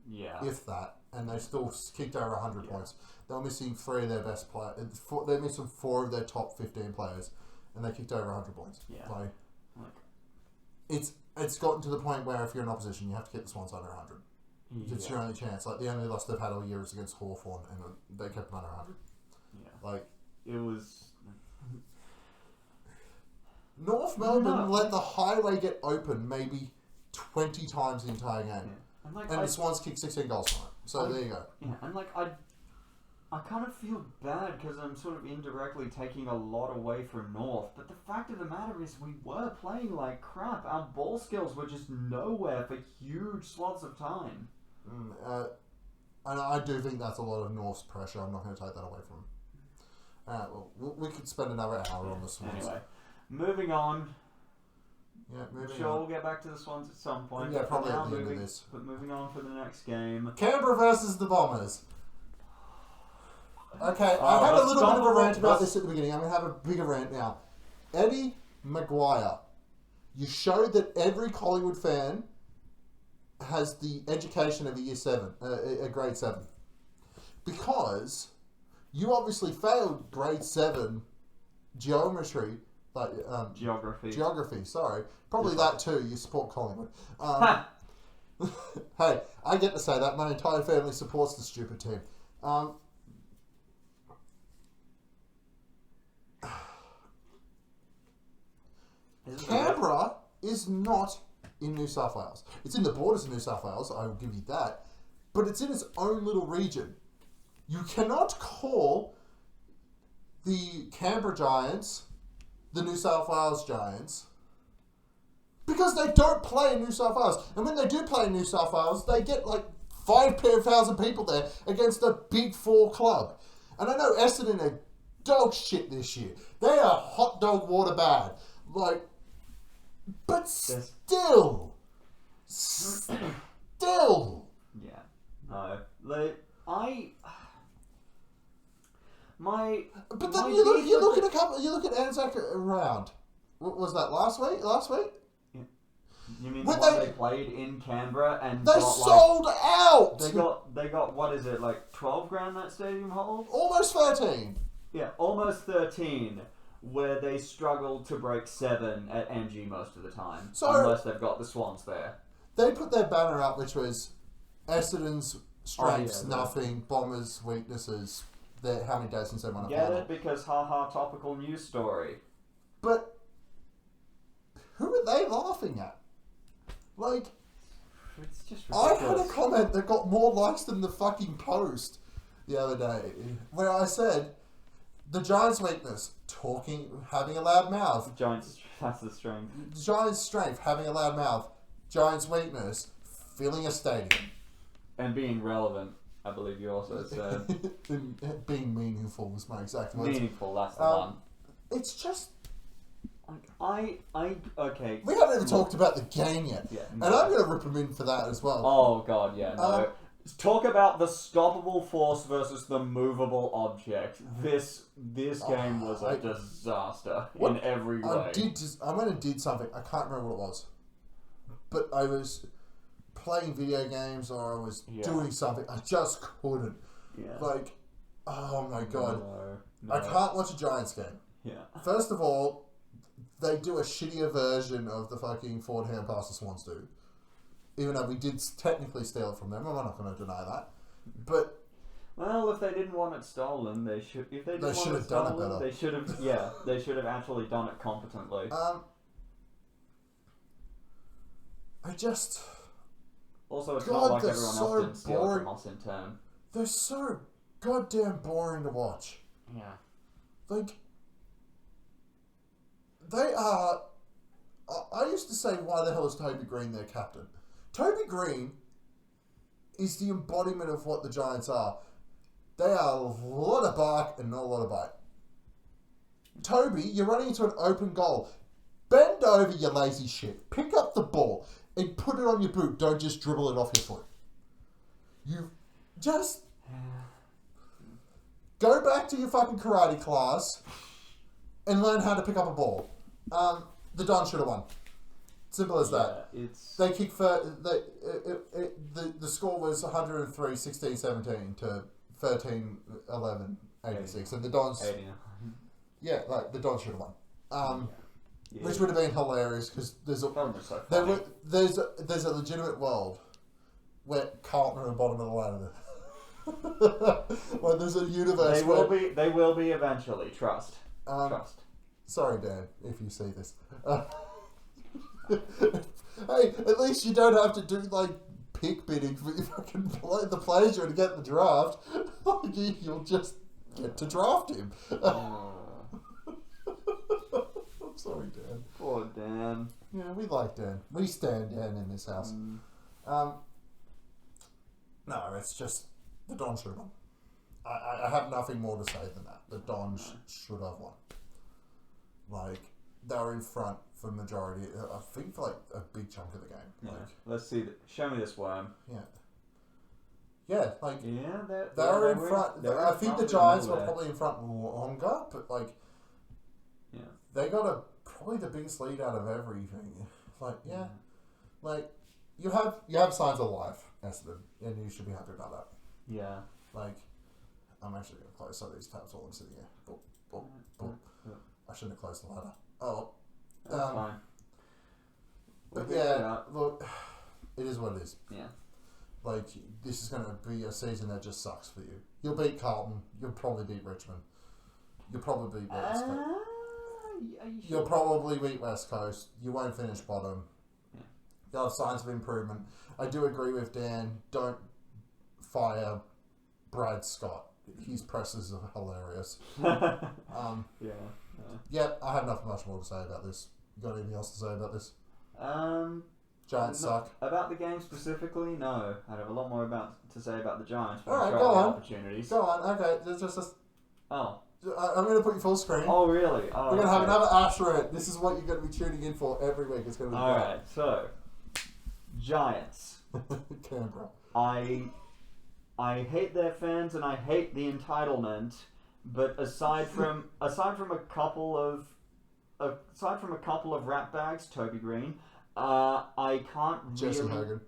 Yeah. If that. And they still kicked over 100 points. They were missing 3 of their best players. They're missing 4 of their top 15 players, and they kicked over 100 points. Yeah. Like, it's gotten to the point where if you're in opposition, you have to get the Swans under 100. Yeah. It's your only chance. Like the only loss they've had all year is against Hawthorn, and they kept them under 100. Yeah. Like it was. North Melbourne let the highway get open maybe 20 times the entire game. Yeah. And the Swans kicked 16 goals from it. So there you go. Yeah, and I kind of feel bad because I'm sort of indirectly taking a lot away from North, but the fact of the matter is we were playing like crap. Our ball skills were just nowhere for huge swaths of time. And I do think that's a lot of North's pressure. I'm not going to take that away from them. Well, we could spend another hour on the Swans. Anyway, moving on. Yeah, we'll get back to the Swans at some point. Yeah, probably at the end of this. But moving on for the next game. Canberra versus the Bombers. Okay, I had a little bit of a rant about this at the beginning. I'm going to have a bigger rant now. Eddie Maguire. You showed that every Collingwood fan has the education of a grade 7. Because you obviously failed grade 7 geometry. Geography, sorry. Probably that too. You support Collingwood. Hey, I get to say that. My entire family supports the stupid team. Canberra is not in New South Wales. It's in the borders of New South Wales, I will give you that. But it's in its own little region. You cannot call the Canberra Giants the New South Wales Giants because they don't play in New South Wales. And when they do play in New South Wales, they get like 5,000 people there against a Big 4 club. And I know Essendon are dog shit this year. They are hot dog water bad. Like, but still. Yeah. No. But then you look at Anzac around. What was that last week? Yeah. You mean when they played in Canberra and they sold out. They got what is it, like 12 grand that stadium holds? Almost 13. Yeah, almost 13. Where they struggled to break 7 at MG most of the time, unless they've got the Swans there. They put their banner up, which was Essendon's strengths, nothing, Bombers' weaknesses. How many days since they won a final? Get it? Because topical news story. But who are they laughing at? Like, it's just ridiculous. I had a comment that got more likes than the fucking post the other day, where I said, the Giants' weakness, having a loud mouth. Giants, that's the strength. Giants' strength, having a loud mouth. Giants' weakness, filling a stadium. And being relevant, I believe you also said. Being meaningful was my exact words. Meaningful, that's the one. It's just... Okay. We haven't even talked about the game yet. Yeah, and I'm going to rip him in for that as well. Oh, God, yeah, no. Talk about the stoppable force versus the movable object. This game was a disaster in every way. I went and did something. I can't remember what it was. But I was playing video games or I was doing something. I just couldn't. Yeah. Like, oh my God. No. I can't watch a Giants game. Yeah. First of all, they do a shittier version of the fucking forward hand pass the Swans do. Even though we did technically steal it from them, I'm not going to deny that. But well, if they didn't want it stolen, they should. If they should have done it better. They should have. Yeah, they should have actually done it competently. I just. Also, it's not like everyone else didn't steal it from us in turn. They're so goddamn boring to watch. Yeah. Like, they are... I used to say, why the hell is Toby Green their captain? Toby Green is the embodiment of what the Giants are. They are a lot of bark and not a lot of bite. Toby, you're running into an open goal. Bend over, you lazy shit. Pick up the ball and put it on your boot. Don't just dribble it off your foot. You just... Go back to your fucking karate class and learn how to pick up a ball. The Don should have won. Simple as that. They kicked for... The score was 103, 16, 17 to 13, 11, 86. And the Dons... 89. Yeah, like, the Dons should have won. Which would have been hilarious because there's a legitimate world where Carlton are at the bottom of the ladder. Well, there's a universe. They will be eventually. Trust. Trust. Sorry, Dan, if you see this. Hey, at least you don't have to do like pick bidding for fucking the players you're going to get in the draft. You'll just get to draft him. I'm sorry, Dan. Poor Dan. Yeah, we like Dan. We stand Dan in this house. No, it's just the Dons should have won. I have nothing more to say than that. The Dons should have won. Like, they were in front for the majority, I think, for like a big chunk of the game. Yeah. Like, Let's see. Show me this worm. Yeah. Yeah, like, yeah, they were in front. I think the Giants were probably in front longer, but like, yeah, they got probably the biggest lead out of everything. Like, yeah, like you have signs of life, Essendon, and you should be happy about that. Yeah. Like, I'm actually gonna close some of these tabs while I'm sitting here. Boop, boop, boop. I shouldn't have closed the ladder. Oh, that's fine. But yeah, look, it is what it is. Yeah. Like, this is going to be a season that just sucks for you. You'll beat Carlton. You'll probably beat Richmond. You'll probably beat West Coast. You'll probably beat West Coast. You won't finish bottom. Yeah. You'll have signs of improvement. I do agree with Dan. Don't fire Brad Scott. His presses are hilarious. Yeah, I have nothing much more to say about this. You got anything else to say about this? Giants suck. About the game specifically, no. I'd have a lot more to say about the Giants. But alright, go on. Opportunities. Go on, okay. Just oh. I'm going to put you full screen. Oh, really? Oh, we're going to have another Asher. This is what you're going to be tuning in for every week. It's going to be alright, so. Giants. Canberra. I hate their fans and I hate the entitlement, but aside from a couple of ratbags, Toby Green, I can't really... Jesse Hogan.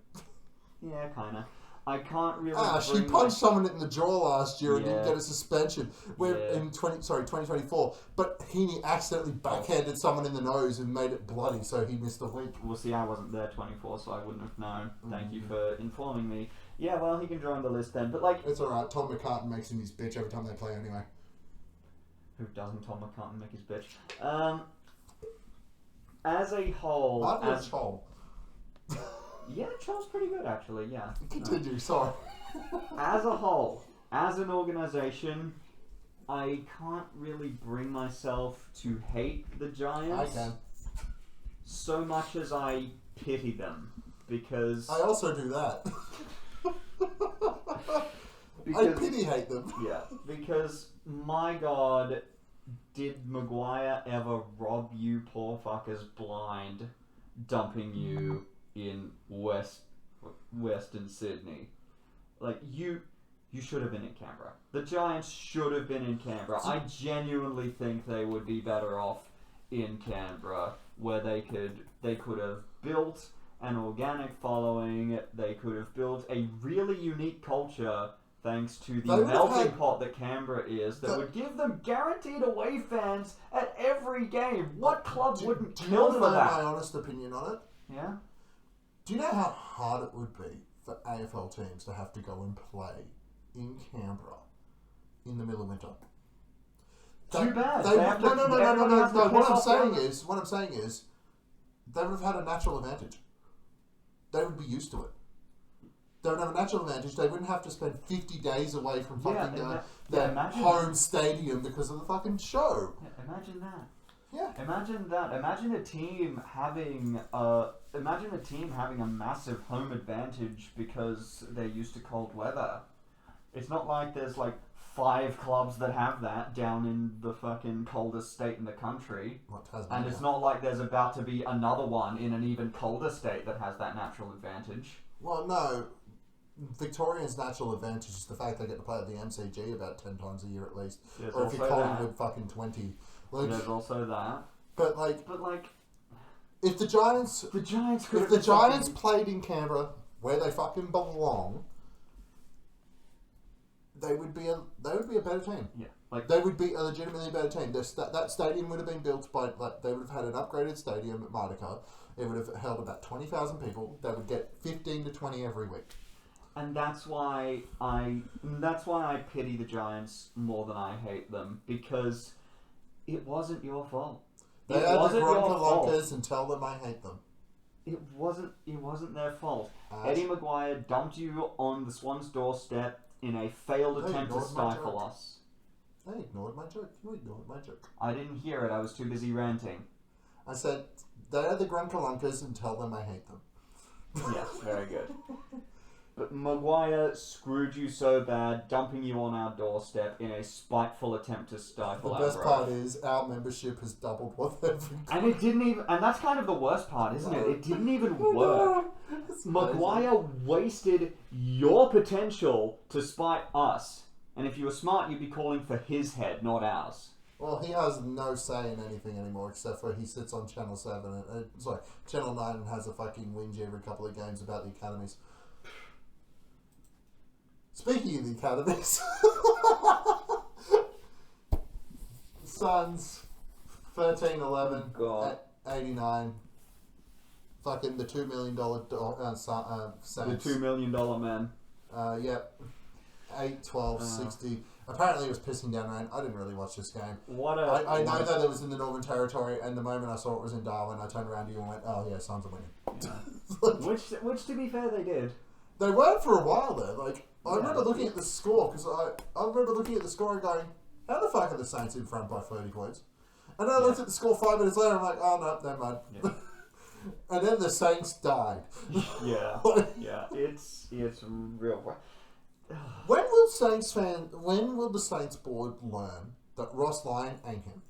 Yeah, kinda. I can't really... she punched someone in the jaw last year and didn't get a suspension. In 2024. But Heaney accidentally backhanded someone in the nose and made it bloody, so he missed a week. Well, see, I wasn't there 24, so I wouldn't have known. Thank you for informing me. Yeah, well, he can join the list then, but like... It's alright, Tom McCartan makes him his bitch every time they play anyway. Who doesn't Tom McCartan make his bitch? As a whole... I love Chol. Yeah, Chol's pretty good, actually, yeah. Continue, sorry. As a whole, as an organisation, I can't really bring myself to hate the Giants. I can. So much as I pity them. because I also do that. I pity hate them. Yeah, because my God, did Maguire ever rob you poor fuckers blind, dumping you in Western Sydney? Like, you should have been in Canberra. The Giants should have been in Canberra. I genuinely think they would be better off in Canberra, where they could have built an organic following. They could have built a really unique culture thanks to the melting pot that Canberra is, that would give them guaranteed away fans at every game. What club wouldn't kill for that? Do you know my honest opinion on it? Yeah? Do you know how hard it would be for AFL teams to have to go and play in Canberra in the middle of winter? Too bad. No. What I'm saying is, they would have had a natural advantage. They would be used to it. They would have a natural advantage. They wouldn't have to spend 50 days away from fucking their home stadium because of the fucking show. Yeah, imagine that. Yeah. Imagine that. Imagine a team having a massive home advantage because they're used to cold weather. It's not like there's like 5 clubs that have that down in the fucking coldest state in the country. And it's not like there's about to be another one in an even colder state that has that natural advantage. Well, no. Victoria's natural advantage is the fact they get to play at the MCG about 10 times a year at least. There's or if you're Collingwood, fucking 20. Like, there's also that. But if the Giants played in Canberra where they fucking belong, they would be a better team. Yeah, they would be a legitimately better team. That stadium would have been built by they would have had an upgraded stadium at Martica. It would have held about 20,000 people. They would get 15 to 20 every week. And that's why I pity the Giants more than I hate them, because it wasn't your fault. They had the Gronkalonkas and tell them I hate them. It wasn't their fault. Eddie Maguire dumped you on the Swans' doorstep in a failed attempt to stifle us. They ignored my joke. You ignored my joke. I didn't hear it. I was too busy ranting. I said, they are the Grunkalunkas and tell them I hate them. Yes, very good. But Maguire screwed you so bad, dumping you on our doorstep in a spiteful attempt to stifle our growth. The best part is our membership has doubled what they've been. And it didn't even... And that's kind of the worst part, isn't it? It didn't even work. Maguire wasted your potential to spite us. And if you were smart, you'd be calling for his head, not ours. Well, he has no say in anything anymore, except for he sits on Channel 7, Channel 9, and has a fucking whinge every couple of games about the academies. Speaking of the academies, Suns, 13-11, 89, fucking the $2 million Saints. The $2 million man. Yep. 8-12, 60. Apparently it was pissing down rain. I didn't really watch this game. I know that it was in the Northern Territory, and the moment I saw it was in Darwin, I turned around to you and went, oh yeah, Suns are winning. Yeah. which to be fair, they did. They weren't for a while there. I remember looking at the score, because I remember looking at the score and going, how the fuck are the Saints in front by 30 points? And then I looked at the score 5 minutes later and I'm like, oh no, never mind. Yeah. And then the Saints died. Yeah. Yeah. It's real. When will the Saints board learn that Ross Lyon ain't him?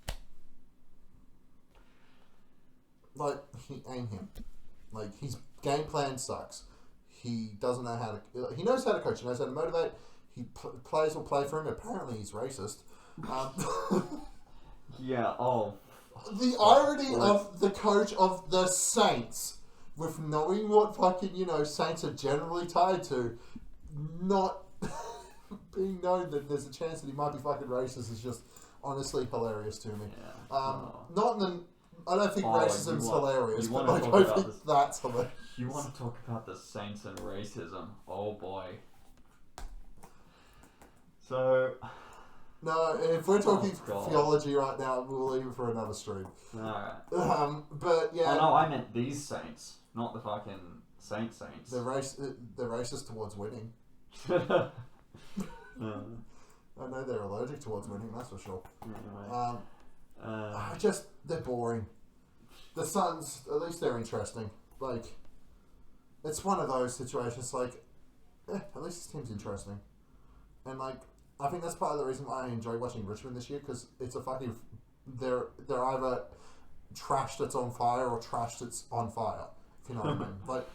He ain't him. His game plan sucks. He doesn't know how to... He knows how to coach. He knows how to motivate. Players will play for him. Apparently he's racist. Yeah, oh. The irony of the coach of the Saints, with knowing what fucking, Saints are generally tied to, not being known that there's a chance that he might be fucking racist is just honestly hilarious to me. Yeah. I don't think racism's hilarious, but I think that's hilarious. You want to talk about the Saints and racism? Oh boy. So... No, if we're talking theology right now, we'll leave it for another stream. Alright. But yeah... Oh no, I meant these Saints, not the fucking Saints. They're racist towards winning. I know they're allergic towards winning, that's for sure. Anyway. They're boring. The Suns, at least they're interesting. it's one of those situations like, at least this team's interesting. And like, I think that's part of the reason why I enjoy watching Richmond this year, because it's a fucking, they're either trash that's on fire or trash that's on fire, if you know what I mean. Like,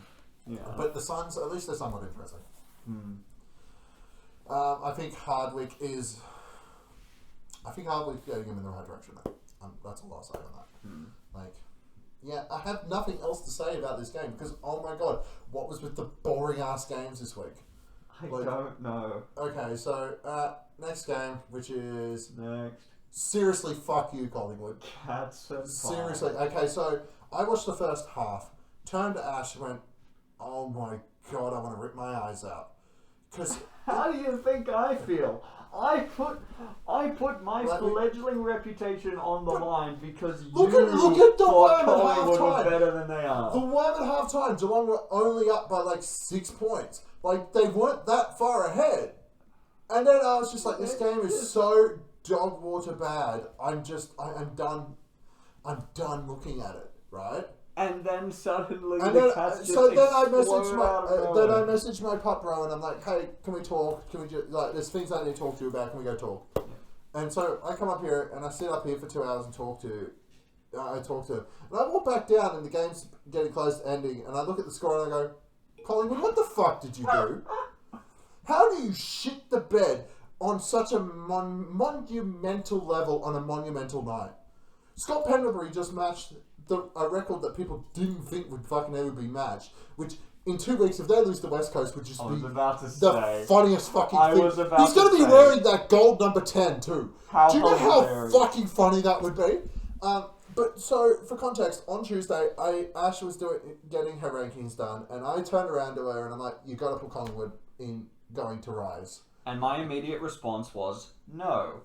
Yeah. but the Suns, at least they're somewhat interesting. Hmm. I think Hardwick's getting him in the right direction though. That's all I'll say on that. Hmm. Like, yeah, I have nothing else to say about this game because, oh my god, what was with the boring ass games this week? I don't know. Okay, so next game, which is Next. seriously fuck you, Collingwood. Cats and Seriously, okay, so I watched the first half, turned to Ash, and went, oh my god, I want to rip my eyes out. Because how do you think I feel? I put my Let me- fledgling reputation on the line because Look you at the thought one at Collingwood was halftime. better than they are. the one at half time, Geelong were only up by like 6 points. Like, they weren't that far ahead. And then I was just like, this game is so dog water bad. I'm done. I'm done looking at it, right? And then suddenly And the then, Cats just so then I explode out of nowhere. messaged my pup bro, and I'm like, hey, can we talk? Can we just, like, there's things I need to talk to you about. Can we go talk? Yeah. And so I come up here and I sit up here for 2 hours and talk to him. And I walk back down and the game's getting close to ending, and I look at the score and I go, Collingwood, what the fuck did you do? How do you shit the bed on such a monumental level on a monumental night? Scott Pendlebury just matched a record that people didn't think would fucking ever be matched, which in 2 weeks, if they lose the West Coast, would just I be was about to the say. funniest fucking I thing. was about He's going to to be say. wearing that gold number 10 too. How Do you know how hilarious. fucking funny that would be? But so, for context, on Tuesday, Ash was getting her rankings done, and I turned around to her and I'm like, you got to put Collingwood in going to rise. And my immediate response was no.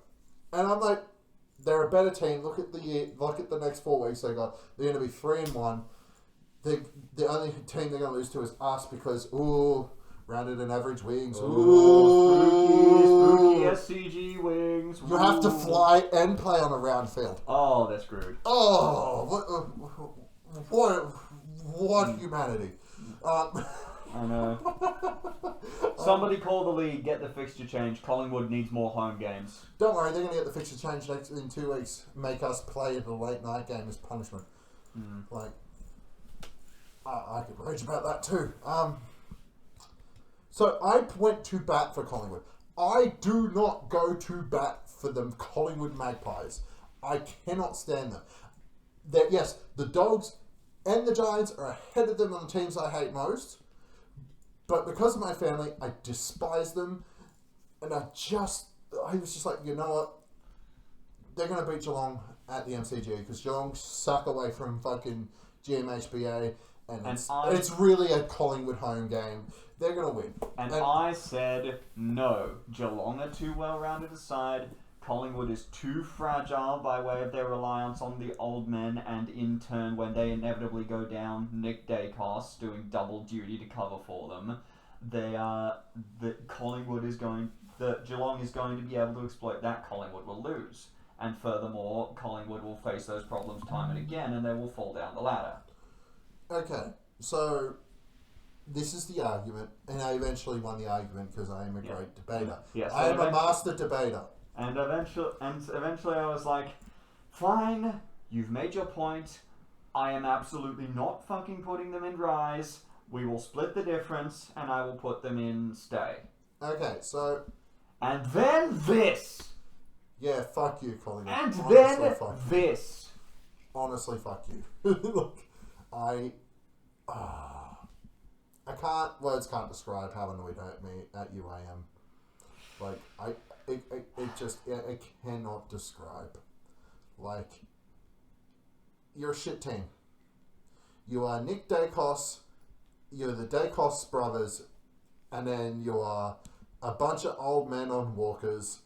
And I'm like, they're a better team. Look at the next 4 weeks they got. They're going to be 3-1. The only team they're going to lose to is us because, rounded and average wings. Spooky SCG wings. You have to Ooh. fly and play on a round field. Oh, they're screwed. Oh, what humanity. I know. Somebody call the league, get the fixture changed. Collingwood needs more home games. Don't worry, they're going to get the fixture changed in 2 weeks. Make us play at a late night game as punishment. Like, I could rage about that too. So I went to bat for Collingwood. I do not go to bat for the Collingwood Magpies. I cannot stand them. Yes, the Dogs and the Giants are ahead of them on the teams I hate most. But because of my family, I despise them. And I was just like, you know what? They're going to beat Geelong at the MCG because Geelong suck away from fucking GMHBA. And it's really a Collingwood home game. They're going to win. And I said no. Geelong are too well-rounded a side. Collingwood is too fragile by way of their reliance on the old men, and in turn, when they inevitably go down, Nick Dacos doing double duty to cover for them. Geelong is going to be able to exploit that. Collingwood will lose, and furthermore, Collingwood will face those problems time and again, and they will fall down the ladder. Okay, so this is the argument, and I eventually won the argument because I am a great debater. Yes, I am a master debater. And eventually I was like, fine, you've made your point. I am absolutely not fucking putting them in rise. We will split the difference, and I will put them in stay. Okay, so... And then this! Yeah, fuck you, Collingwood. And Honestly, then fuck you. this! Honestly, fuck you. Look, words can't describe how annoyed at you I am. Like, it cannot describe. Like, you're a shit team. You are Nick Dacos, you're the Dacos brothers, and then you are a bunch of old men on walkers,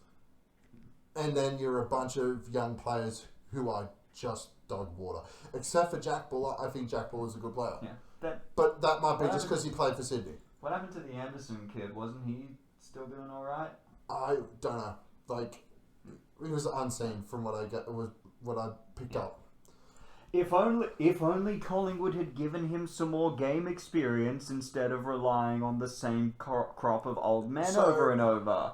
and then you're a bunch of young players who are just dog water. Except for Jack Buller. I think Jack Buller's a good player. Yeah. But that might be just because he played for Sydney. What happened to the Anderson kid? Wasn't he still doing alright? I don't know. Like, he was unseen from what I picked up. If only Collingwood had given him some more game experience instead of relying on the same crop of old men over and over.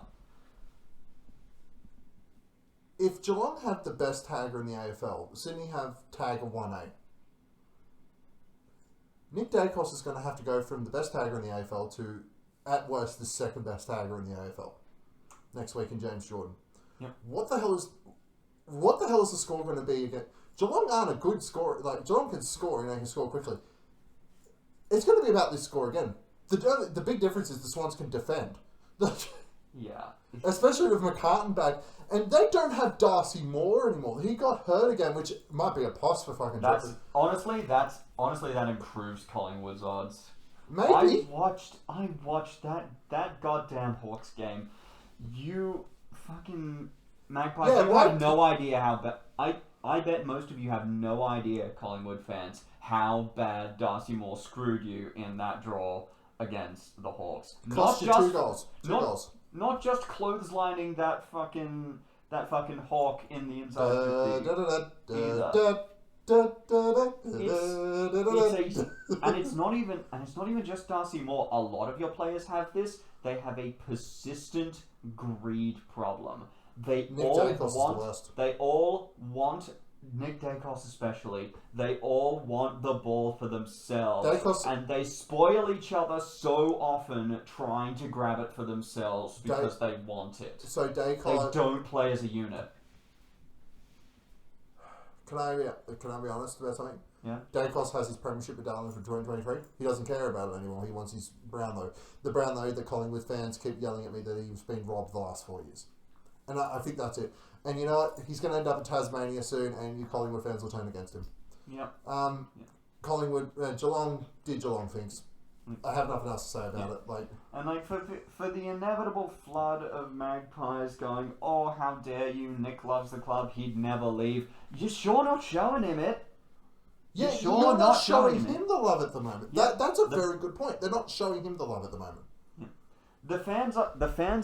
If Geelong had the best tagger in the AFL, Sydney have tagger 1A. Nick Dacos is going to have to go from the best tagger in the AFL to, at worst, the second best tagger in the AFL next week in James Jordan. Yep. What the hell is the score going to be again? Geelong aren't a good scorer. Like, Geelong can score and they can score quickly. It's going to be about this score again. The big difference is the Swans can defend. Yeah. Especially with McCartan back. And they don't have Darcy Moore anymore. He got hurt again, which might be a pos for fucking Jordan. Honestly, that improves Collingwood's odds. Maybe. I watched that goddamn Hawks game. You fucking Magpies, you have no idea how bad... I bet most of you have no idea, Collingwood fans, how bad Darcy Moore screwed you in that draw against the Hawks. Cost you 2 goals. 2 goals. Not just clotheslining that fucking Hawk in the inside of the and it's not even just Darcy Moore. A lot of your players have this. They have a persistent greed problem. They all want Nick Dacos especially. They all want the ball for themselves, and they spoil each other so often trying to grab it for themselves because they want it. So Dacos, they don't play as a unit. Can I be honest about something? Yeah. Dacos has his premiership medallion for 2023. He doesn't care about it anymore. He wants his Brownlow. The Brownlow that Collingwood fans keep yelling at me that he's been robbed the last 4 years. And I think that's it. And you know what? He's going to end up in Tasmania soon, and you Collingwood fans will turn against him. Yep. Collingwood, Geelong did Geelong things. I have nothing else to say about it. And for the inevitable flood of Magpies going, oh, how dare you, Nick loves the club, he'd never leave. You're sure not showing him it. Yeah, you're not showing him the love at the moment. Yeah, that's a very good point. They're not showing him the love at the moment. The fans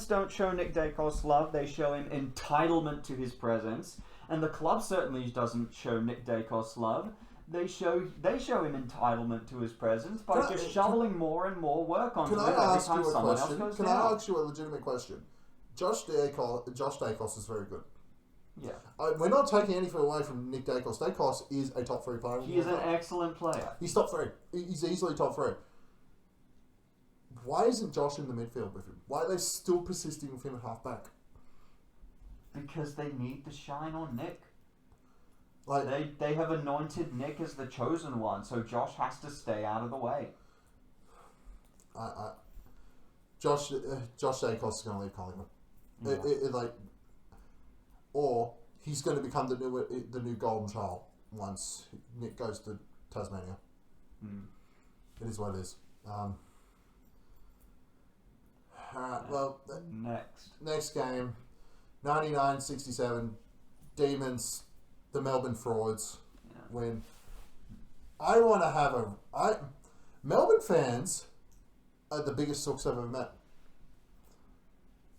don't show Nick Dacos love. They show him entitlement to his presence, and the club certainly doesn't show Nick Dacos love. They show him entitlement to his presence by just shoveling more and more work onto it every time someone else goes down. Can I ask you a legitimate question? Josh Dacos is very good. Yeah. We're not taking anything away from Nick Dacos. Dacos is a top 3 player. He is an excellent player. He's top 3. He's easily top 3. Why isn't Josh in the midfield with him? Why are they still persisting with him at halfback? Because they need the shine on Nick. They have anointed Nick as the chosen one, so Josh has to stay out of the way. Josh Dacos is going to leave Collingwood. Yeah. Or he's going to become the new golden child once Nick goes to Tasmania. It is what it is. Alright, well, next game, 99-67, Demons, the Melbourne Frauds win. I want to have Melbourne fans are the biggest sooks I've ever met.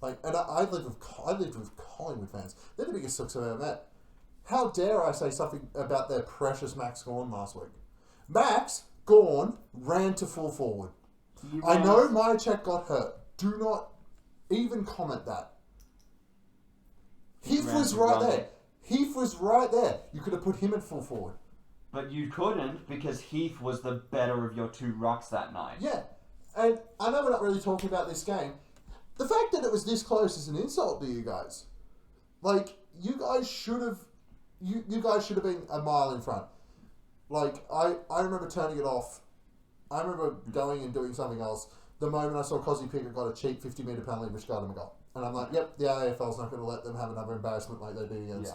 I lived with Collingwood fans. They're the biggest sooks I've ever met. How dare I say something about their precious Max Gawn last week? Max Gawn ran to full forward. I know Myercheck got hurt. Do not even comment that. Heath was right there. Heath was right there. You could have put him at full forward. But you couldn't because Heath was the better of your 2 rucks that night. Yeah. And I know we're not really talking about this game. The fact that it was this close is an insult to you guys. You guys should have... You guys should have been a mile in front. I remember turning it off. I remember going and doing something else. The moment I saw Cosy Pickett got a cheap 50-metre penalty which got him a goal. And I'm like, yep, the AFL's not going to let them have another embarrassment like they do against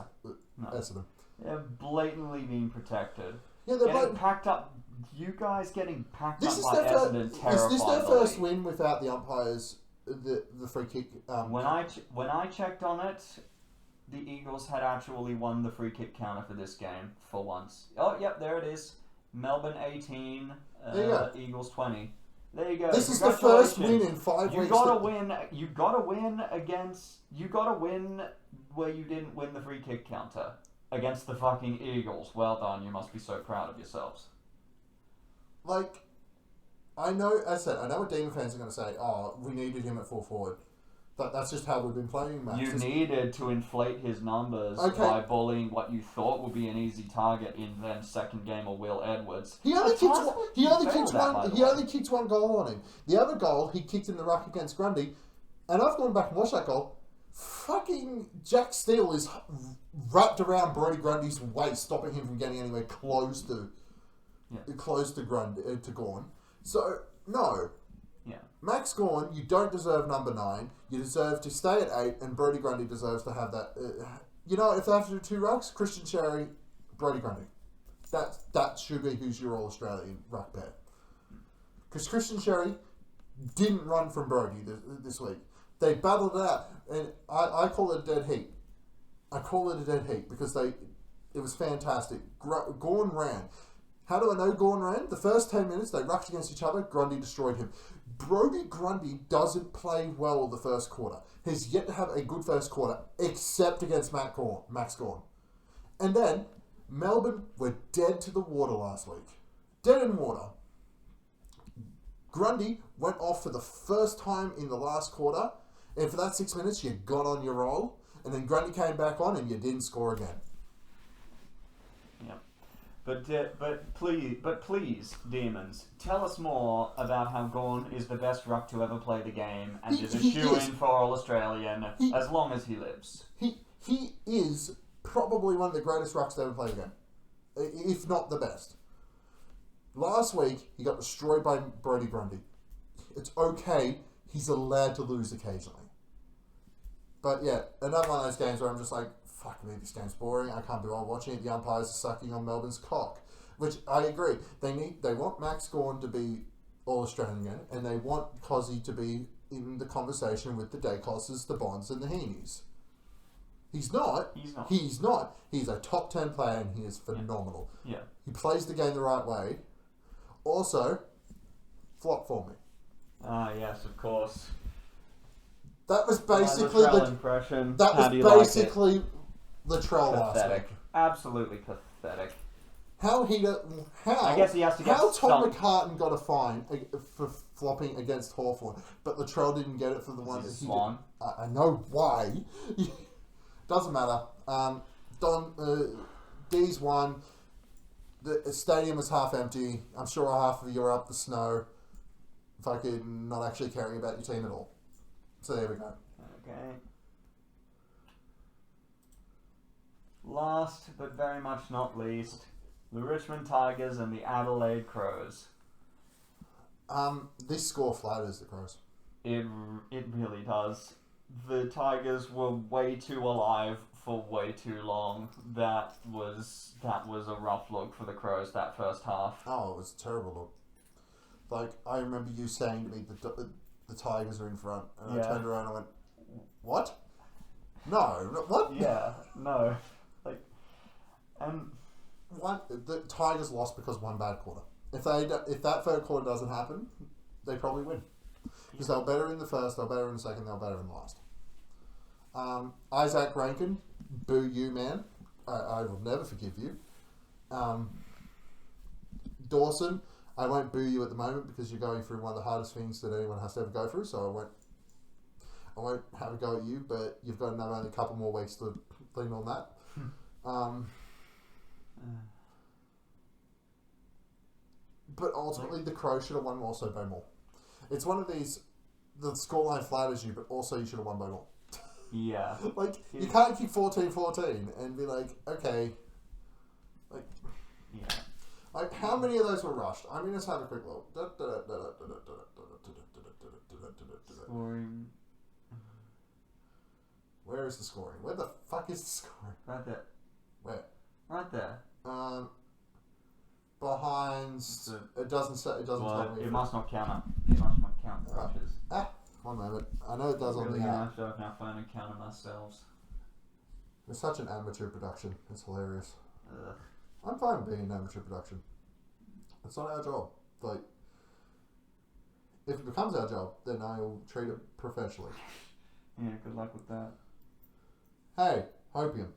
Essendon. They're blatantly being protected. Yeah, they're getting packed up. You guys getting packed up by Essendon terrified. Is this their first win without the umpires, the free kick? When I checked on it, the Eagles had actually won the free kick counter for this game for once. Oh, yep, there it is. Melbourne 18, Eagles 20. There you go. This is the first win in 5 weeks. You gotta win. You gotta win where you didn't win the free kick counter. against the fucking Eagles. Well done. You must be so proud of yourselves. Like, I know, as I said, I know what Demon fans are going to say, oh, we needed him at full forward. But that's just how we've been playing, Max. You needed to inflate his numbers by bullying what you thought would be an easy target in then second game of Will Edwards. He only kicked one goal on him. The other goal he kicked in the ruck against Grundy, and I've gone back and watched that goal. Fucking Jack Steele is wrapped around Brody Grundy's waist, stopping him from getting anywhere close to Grundy to Gawn. So no. Yeah. Max Gawn, you don't deserve number 9. You deserve to stay at 8, and Brody Grundy deserves to have that. You know, if they have to do 2 rucks, Christian Cherry, Brody Grundy. That should be who's your All-Australian ruck pair. Because Christian Cherry didn't run from Brody this week. They battled it out, and I call it a dead heat. I call it a dead heat because it was fantastic. Gawn ran. How do I know Gawn ran? The first 10 minutes, they rushed against each other. Grundy destroyed him. Brody Grundy doesn't play well the first quarter. He's yet to have a good first quarter, except against Max Gawn. And then, Melbourne were dead to the water last week. Dead in water. Grundy went off for the first time in the last quarter, and for that 6 minutes, you got on your roll, and then Grundy came back on, and you didn't score again. But please, Demons, tell us more about how Gawn is the best ruck to ever play the game and is a shoe-in for All-Australian as long as he lives. He is probably one of the greatest rucks to ever play the game, if not the best. Last week, he got destroyed by Brody Grundy. It's okay. He's allowed to lose occasionally. But yeah, another one of those games where I'm just like, fuck me, this game's boring. I can't be while watching it. The umpires are sucking on Melbourne's cock. Which, I agree. They want Max Gawn to be All-Australian again, and they want Cozzy to be in the conversation with the Dacosses, the Bonds, and the Heaney's. He's not. He's a top 10 player, and he is phenomenal. Yeah. He plays the game the right way. Also, flop for me. Ah, yes, of course. That was basically impression. That was basically Latrell last week. Absolutely pathetic. I guess he has to get Tom stumped. McCartan got a fine for flopping against Hawthorn, but Latrell didn't get it for the one that he did. I know why. Doesn't matter. D's won. The stadium was half empty. I'm sure half of you are up the snow. Fucking not actually caring about your team at all. So there we go. Okay. Last, but very much not least, the Richmond Tigers and the Adelaide Crows. This score flatters the Crows. It really does. The Tigers were way too alive for way too long. That was a rough look for the Crows that first half. Oh, it was a terrible look. Like, I remember you saying to me that the Tigers are in front, and I turned around and went, "What? No, what? Yeah, no, the Tigers lost because one bad quarter. If that third quarter doesn't happen, they probably win because they were better in the first, they were better in the second, they were better in the last. Isaac Rankin, boo you, man! I will never forgive you. Dawson, I won't boo you at the moment because you're going through one of the hardest things that anyone has to ever go through, so I won't have a go at you, but you've got only a couple more weeks to lean on that. But ultimately, the Crows should have won also by more. It's one of these, the scoreline flatters you, but also you should have won by more. Yeah. You can't keep 14-14 and be like, okay. Yeah. How many of those were rushed? I mean, let's have a quick look. Scoring. Where is the scoring? Where the fuck is the scoring? Right there. Where? Right there. Behind. It doesn't say. It doesn't tell me. It must not count. It must not count rushes. One moment. I know it does on the app. Really have to open our phone and count them ourselves. It's such an amateur production. It's hilarious. Ugh. I'm fine with being an amateur production. It's not our job. If it becomes our job, then I'll treat it professionally. Yeah, good luck with that. Hey, Hopium.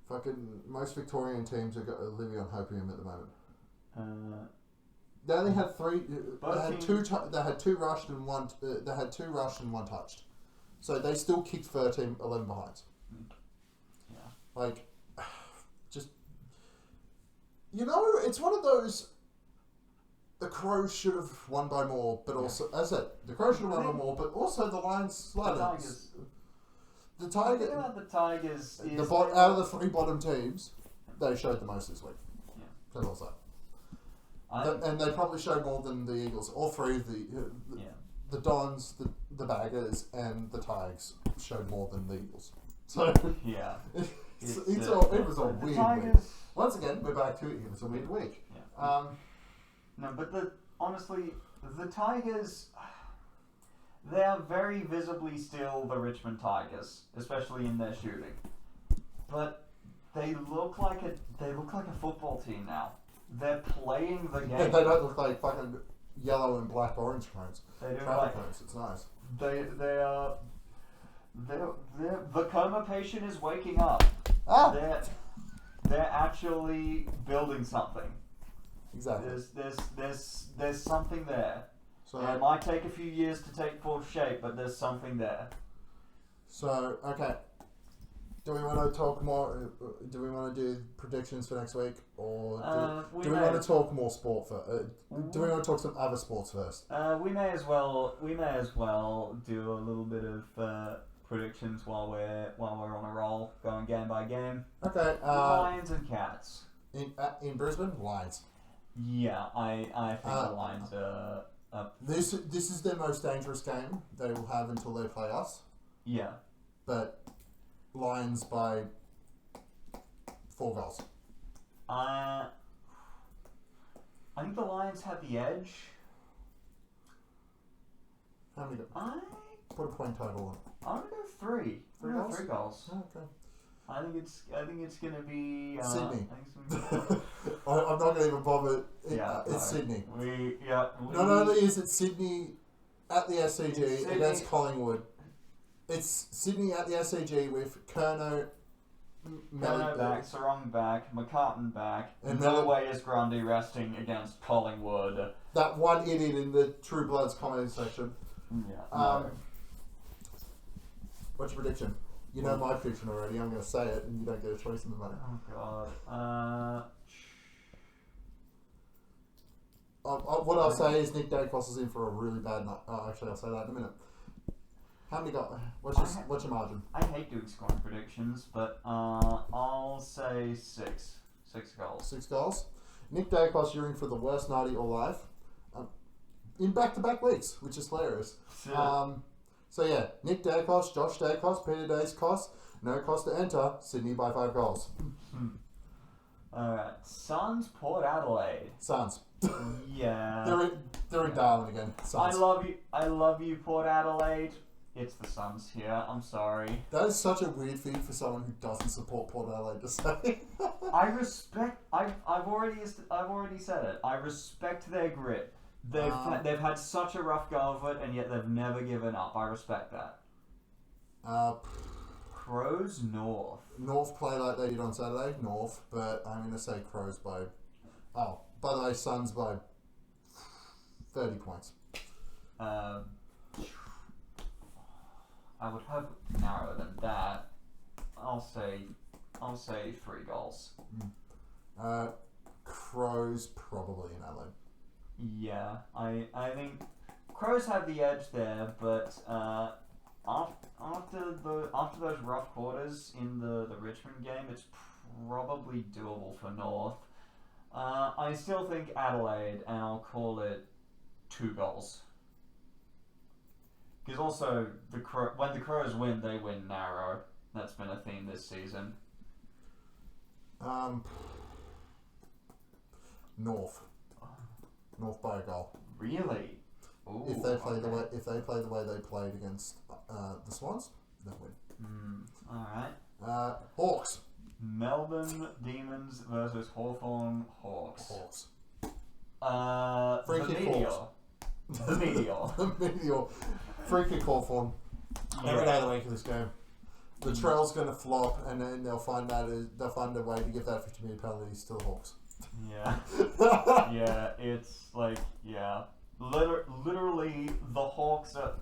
Fucking most Victorian teams are living on hopium at the moment. Uh, They only had three. Both They had teams- They had two rushed and one. They had two rushed and one touched. So they still kicked 11 behinds. yeah. Like, just it's one of those. The Crows should have won by more, but also, as I said, the Crows should have won by more, but also the Lions. The Tigers. The Tigers. Yeah, the Tigers. Out of the three bottom teams, they showed the most this week. Yeah. That's also. And they probably showed more than the Eagles. All three of the Dons, the Baggers, and the Tigers showed more than the Eagles. So yeah. it was a the weird week. Tigers. Once again, we're back to it. It was a weird week. Yeah. No, but honestly, the Tigers, they are very visibly still the Richmond Tigers, especially in their shooting. But they look like a football team now. They're playing the game. They don't look like fucking yellow and black orange cones. They do Traffic cones. It's nice. They are. The coma patient is waking up. Ah. They're actually building something. Exactly. There's something there. So It might take a few years to take full shape, but there's something there. So okay. Do we want to talk more? Do we want to do predictions for next week, or do we want to talk more sport for? Do we want to talk some other sports first? We may as well do a little bit of predictions while we're on a roll, going game by game. Okay. Lions and Cats. In Brisbane, Lions. Yeah, I think the Lions are. This is their most dangerous game they will have until they play us. Yeah. But Lions by 4 goals. I think the Lions have the edge. How many? I Put a point total I'm gonna go 3. Three I'm gonna go goals? 3 goals. on. Okay. I think it's gonna be Sydney. I think it's gonna be I'm not going to even bother. Yeah, It's no. Sydney. Not Not only is it Sydney at the It's SCG Sydney. against Collingwood, it's Sydney at the SCG with Kerno, Mello back, Sarong back, McCartan back, And and Mello- no way is Grundy resting against Collingwood. that one idiot in the True Bloods comment section. Yeah. What's your prediction? You know my prediction already. I'm going to say it, and you don't get a choice in the matter. Oh God. What I'll say is Nick Dacos is in for a really bad night. Oh, actually, I'll say that in a minute. How many got? What's your margin? I hate doing scoring predictions, but I'll say 6. 6 goals. 6 goals. Nick Dacos, you're in for the worst night of your life. In back-to-back weeks, which is hilarious. So yeah, Nick Dacos, Josh Dacos, Peter Dacos, no cost to enter, Sydney by 5 goals. Alright, Suns, Port Adelaide. Suns. Yeah. They're in Darwin again. Suns. I love you, Port Adelaide. It's the Suns here. I'm sorry. That is such a weird thing for someone who doesn't support Port Adelaide to say. I respect. I've already said it. I respect their grit. They've had such a rough go of it, and yet they've never given up. I respect that. Crows North. North play like they did on Saturday. North, but I'm going to say Crows by. Oh, by the way, Suns by 30 points. I would hope narrower than that. I'll say 3 goals. Crows probably in Adelaide. Yeah, I think Crows have the edge there, but after those rough quarters in the Richmond game, it's probably doable for North. I still think Adelaide, and I'll call it 2 goals. Because also when the Crows win, they win narrow. That's been a theme this season. North by a goal. Really? Ooh, If they play okay. the way they played against the Swans, they'll win. Alright. Hawks. Melbourne Demons versus Hawthorn Hawks. Free The kick Meteor. Hawks. The Meteor. The Meteor. Free kick Hawthorn. Every day of the week of this game. The trail's going to flop, and then they'll find a way to give that 50 million penalties to the Hawks. Yeah. Yeah, it's like, yeah. Literally, the Hawks are...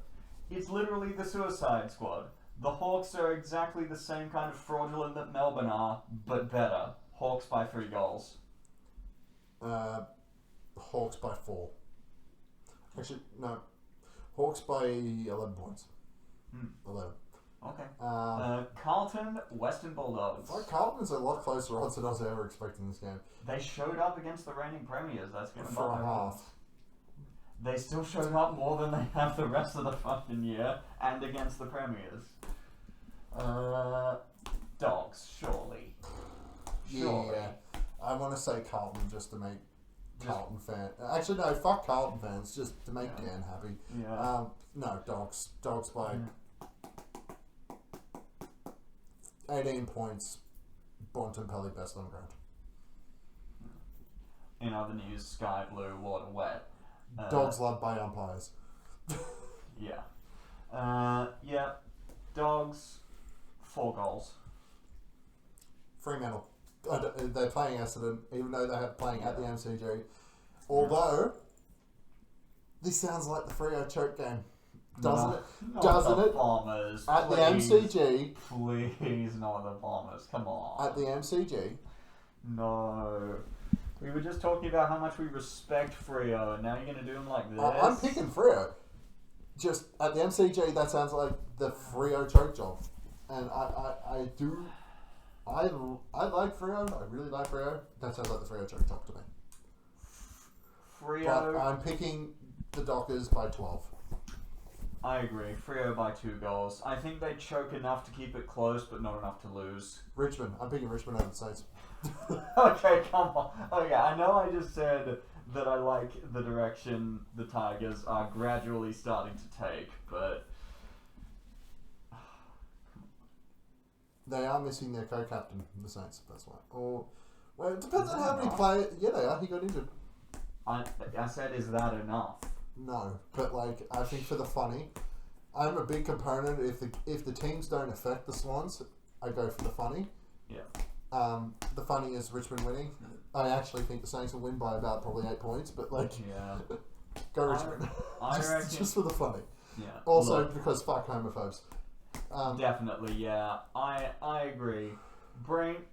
It's literally the Suicide Squad. The Hawks are exactly the same kind of fraudulent that Melbourne are, but better. Hawks by 3 goals. Hawks by 4. Actually, no. Hawks by 11 points. 11. Okay. Carlton, Western Bulldogs. Like Carlton's a lot closer odds than I was ever expecting this game. They showed up against the reigning premiers. That's going to For a half. They still showed up more than they have the rest of the fucking year, and against the premiers. Dogs, surely. Surely. Yeah. I want to say Carlton just to make Carlton fan. Actually, no. Fuck Carlton fans. Just to make Dan happy. Yeah. No, Dogs. Dogs by 18 points. Bontempelli best on ground. In other news, Sky Blue, water wet. Dogs loved by umpires. Yeah. Yeah. Dogs, 4 goals. Fremantle. They're playing Essendon, even though they're playing at the MCG. Although, this sounds like the Freo choke game. Doesn't it? Doesn't it? Bombers. At the MCG. Please, not the Bombers. Come on. At the MCG. No. We were just talking about how much we respect Freo, and now you're going to do them like this? I'm picking Freo. Just at the MCG, that sounds like the Freo choke job. And I like Freo. I really like Freo. That sounds like the Freo choke job to me. Freo. But I'm picking the Dockers by 12. I agree. Freo by 2 goals. I think they choke enough to keep it close, but not enough to lose. Richmond. I'm picking Richmond over the Saints. Okay, come on. Okay, I know I just said that I like the direction the Tigers are gradually starting to take, but... They are missing their co-captain, the Saints, that's why. Or, well, it depends on how many players... Yeah, they are. He got injured. I said, is that enough? No, but like I think for the funny, I'm a big component. If the teams don't affect the Swans, I go for the funny. Yeah. The funny is Richmond winning. I actually think the Saints will win by about probably 8 points, but like, yeah. Go Richmond. I reckon, just for the funny. Yeah. Also Look, because fuck homophobes. Definitely, yeah. I agree. Brain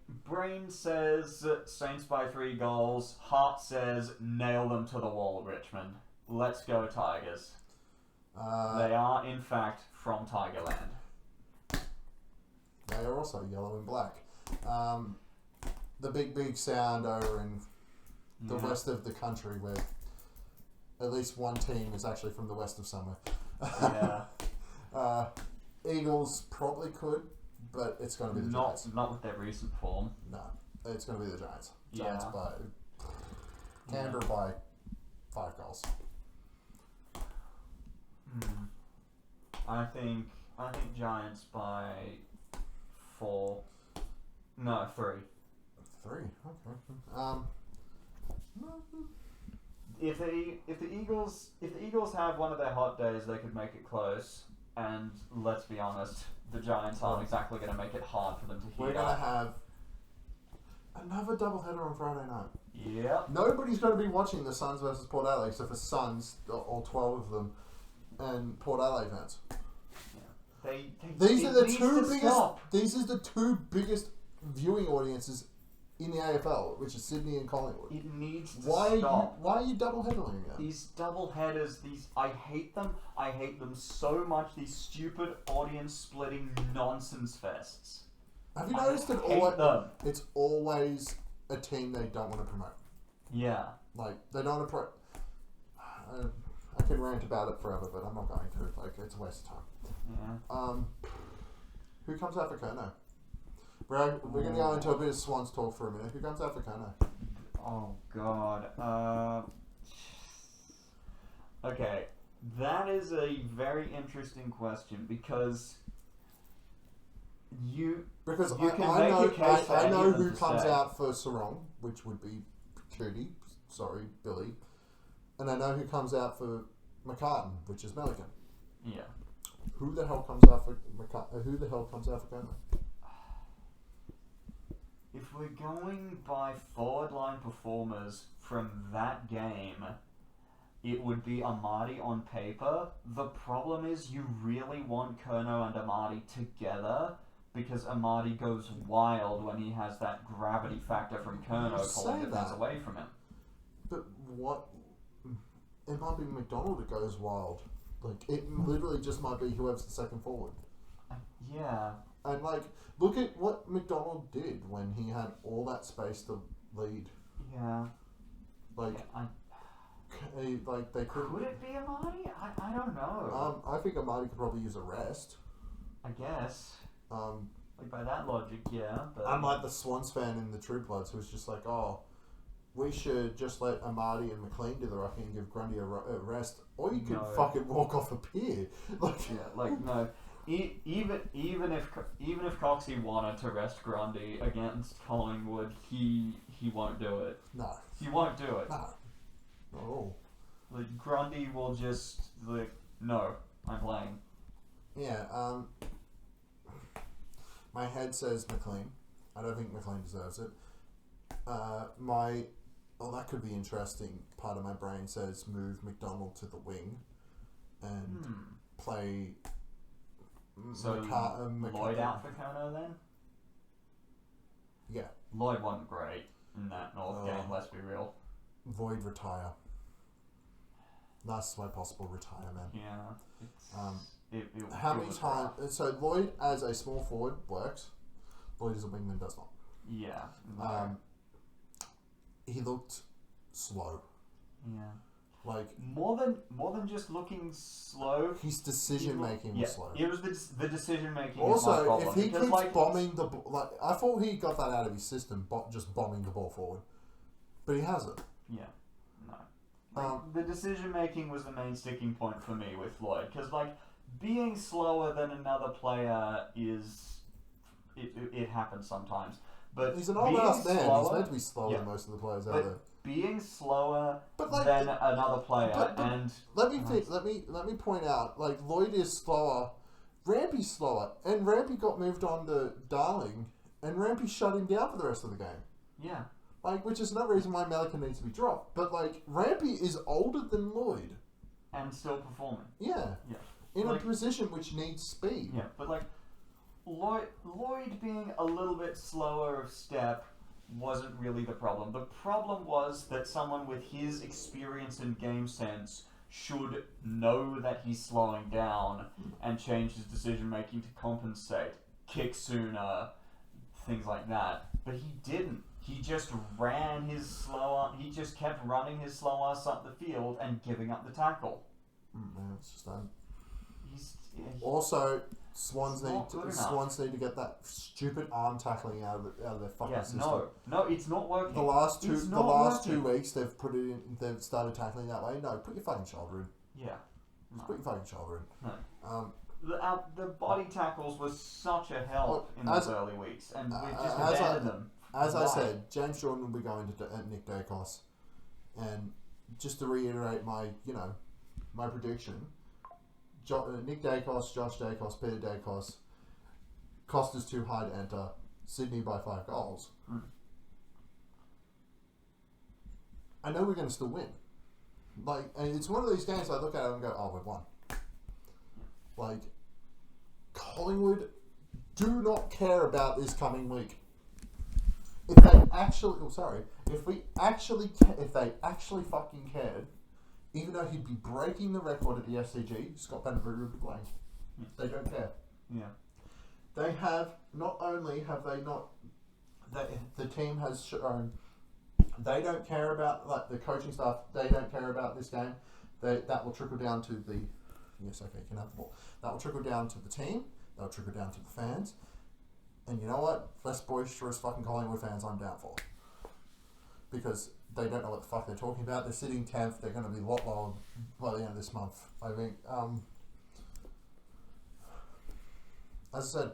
says Saints by 3 goals. Heart says nail them to the wall, Richmond. Let's go Tigers. They are, in fact, from Tigerland. They are also yellow and black. The big sound over in the west of the country where at least one team is actually from the west of somewhere. Yeah. Eagles probably could, but it's going to be the Giants. Not with their recent form. No, it's going to be the Giants. Yeah. Giants by... Canberra by 5 goals. I think Giants by 4. No, 3. 3. Okay. If the Eagles have one of their hot days, they could make it close. And let's be honest, the Giants aren't exactly going to make it hard for them to heat We're going to have another doubleheader on Friday night. Yep. Nobody's going to be watching the Suns versus Port Adelaide except for Suns, all 12 of them, and Port Adelaide fans. Yeah. These are the two biggest viewing audiences in the AFL, which is Sydney and Collingwood. It needs to stop. Why are you double-headering that? These double headers, I hate them. I hate them so much. These stupid audience-splitting nonsense fests. Have you noticed that it's always a team they don't want to promote? Yeah. Like, they don't want to I can rant about it forever, but I'm not going to. Like, it's a waste of time. Yeah. Who comes out for Kono? We're going to go into a bit of Swans talk for a minute. Who comes out for Kono? Oh, God. Okay. That is a very interesting question because I know who comes out for Sarong, which would be Billy, and I know who comes out for McCartan, which is Melican. Yeah. Who the hell comes out for Como? If we're going by forward line performers from that game, it would be Amadi on paper. The problem is you really want Kerno and Amadi together because Amadi goes wild when he has that gravity factor from Kerno pulling defense away from him. But what? It might be McDonald that goes wild. Like, it literally just might be whoever's the second forward. Yeah. And, like, look at what McDonald did when he had all that space to lead. Yeah. Like, they could. Could it be Amadi? I don't know. I think Amadi could probably use a rest. I guess. Like, by that logic, yeah. But I'm like the Swans fan in the True Bloods who's just like, oh, we should just let Amadi and McLean do the rucking and give Grundy a rest. Or you could fucking walk off a pier. No. Even if Coxie wanted to rest Grundy against Collingwood, he won't do it. No. He won't do it. No. Not at all. Like, Grundy will just, no, I'm playing. Yeah, my head says McLean. I don't think McLean deserves it. That could be interesting. Part of my brain says move McDonald to the wing and play. So Lloyd out for Kerno then? Yeah. Lloyd wasn't great in that North game. Let's be real. Void retire. That's my possible retirement. Yeah. How many times? So Lloyd as a small forward works. Lloyd as a wingman does not. Yeah. He looked slow. Yeah. Like more than just looking slow. His decision making was slow. It was the decision making. Also, if he keeps bombing the ball, I thought he got that out of his system, just bombing the ball forward, but he hasn't. Yeah. No. The decision making was the main sticking point for me with Lloyd, because being slower than another player is it happens sometimes. But he's an old ass man. He's meant to be slower than most of the players out there. Being slower than another player, and let me point out, Lloyd is slower, Rampy's slower, and Rampy got moved on to Darling, and Rampy shut him down for the rest of the game. Yeah. Which is another reason why Melican needs to be dropped. But Rampy is older than Lloyd, and still performing. Yeah. In a position which needs speed. Yeah, but Lloyd being a little bit slower of step wasn't really the problem. The problem was that someone with his experience and game sense should know that he's slowing down and change his decision making to compensate, kick sooner, things like that. But he didn't. He just ran his slower. He just kept running his slow ass up the field and giving up the tackle. It's just done. Also, Swans need to get that stupid arm tackling out of their fucking system. No, it's not working. The last 2 weeks they've put it in. They've started tackling that way. No, put your fucking shoulder in. Yeah, just put your fucking shoulder in. No. The body tackles were such a help in those early weeks, and we've just abandoned them. As I said, James Jordan will be going to Nick Dacos, and just to reiterate my prediction. Nick Dacos, Josh Dacos, Peter Dacos. Costa's too high to enter. Sydney by 5 goals. I know we're going to still win. And it's one of these games I look at it and go, oh, we've won. Collingwood do not care about this coming week. If they actually fucking cared, even though he'd be breaking the record at the SCG, Scott Bennebury would be playing. They don't care. Yeah. They have, not only have they not, the team has shown, they don't care about, the coaching staff, they don't care about this game. That will trickle down to the, yes, okay, you can have the ball. That will trickle down to the team, that will trickle down to the fans. And you know what? Less boisterous fucking Collingwood fans I'm down for. Because they don't know what the fuck they're talking about. They're sitting 10th. They're going to be a lot lower by the end of this month. I think, as I said,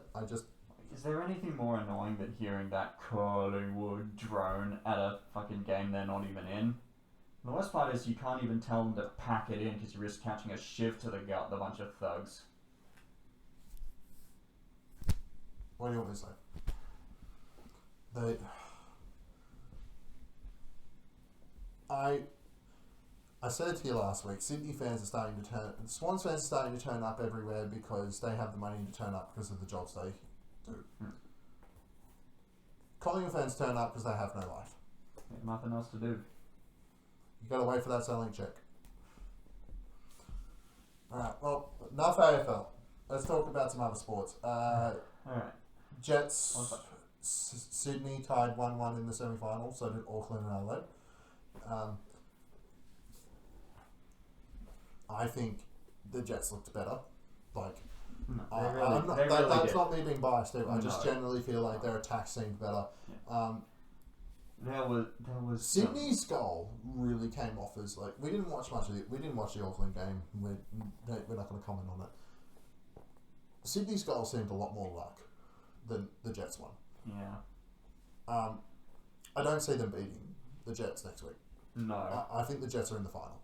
Is there anything more annoying than hearing that Collingwood drone at a fucking game they're not even in? The worst part is you can't even tell them to pack it in because you risk catching a shiv to the gut with a bunch of thugs. What do you want me to say? I said it to you last week. Sydney fans are starting to turn. Swans fans are starting to turn up everywhere because they have the money to turn up because of the jobs they do. Collingwood fans turn up because they have no life. Nothing else to do. You got to wait for that selling check. All right. Well, enough AFL. Let's talk about some other sports. All right. Jets. Sydney tied 1-1 in the semi-final. So did Auckland and Adelaide. I think the Jets looked better. Like, No, that's not me being biased. I just generally feel like their attack seemed better. Yeah. There was Sydney's goal really came off as like we didn't watch the Auckland game. We're not going to comment on it. Sydney's goal seemed a lot more luck than the Jets one. Yeah. I don't see them beating the Jets next week. No. I think the Jets are in the final.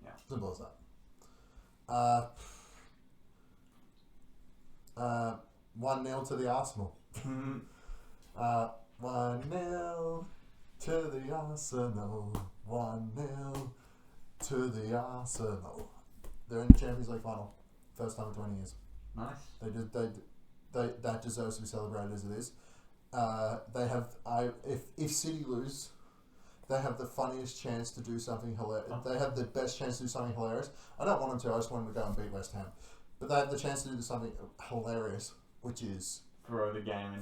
Yeah. Simple as that. 1-0 to the Arsenal. 1-0 to the Arsenal. 1-0 to the Arsenal. They're in the Champions League final. First time in 20 years. Nice. That deserves to be celebrated as it is. They have. If City lose, they have the funniest chance to do something hilarious. They have the best chance to do something hilarious. I don't want them to. I just want them to go and beat West Ham. But they have the chance to do something hilarious, which is throw the game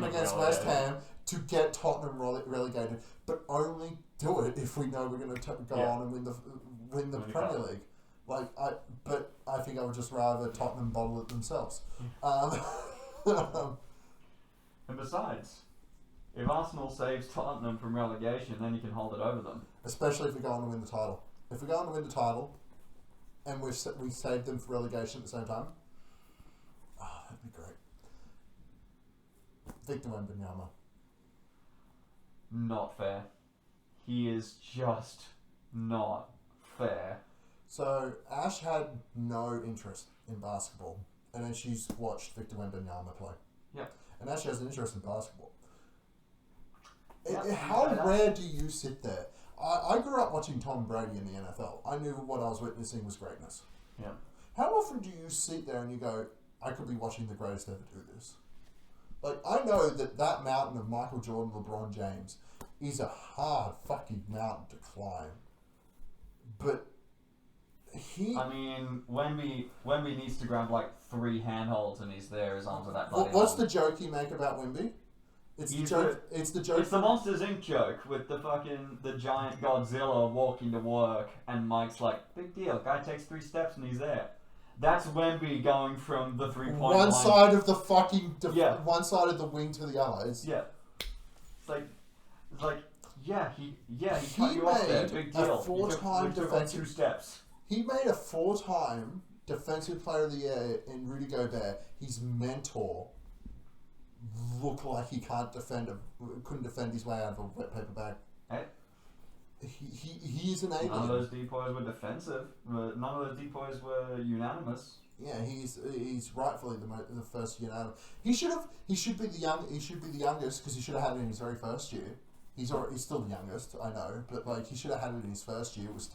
against West Ham to get Tottenham relegated, but only do it if we know we're going to go on and win the Premier League. But I think I would just rather Tottenham bottle it themselves. And besides, if Arsenal saves Tottenham from relegation, then you can hold it over them. Especially if we go on to win the title. If we go on to win the title, and we saved them for relegation at the same time, that'd be great. Victor Wembanyama. Not fair. He is just not fair. So Ash had no interest in basketball, and then she's watched Victor Wembanyama play. Yeah. And Ash has an interest in basketball. Yeah, How rare do you sit there? I grew up watching Tom Brady in the NFL. I knew what I was witnessing was greatness. Yeah. How often do you sit there and you go, I could be watching the greatest ever do this? Like, I know that mountain of Michael Jordan, LeBron James is a hard fucking mountain to climb. But Wemby needs to grab like 3 handholds and he's there. His arms are that bloody What's long. the joke you make about Wemby? It's the joke. It's the Monsters Inc. joke with the giant Godzilla walking to work, and Mike's like, "Big deal, guy takes 3 steps and he's there." That's Wemby going from the 3-point line. One side of the fucking one side of the wing to the other. It's like he cut you off there. Big deal. He made a 4-time defensive 2 steps. He made a 4-time defensive player of the year in Rudy Gobert. His mentor look like he couldn't defend his way out of a wet paper bag. Hey. He is an alien. None of those depoys were defensive. None of those depoys were unanimous. Yeah, he's rightfully the first unanimous. He should be the youngest because he should have had it in his very first year. He's still the youngest, I know, but like he should have had it in his first year. It was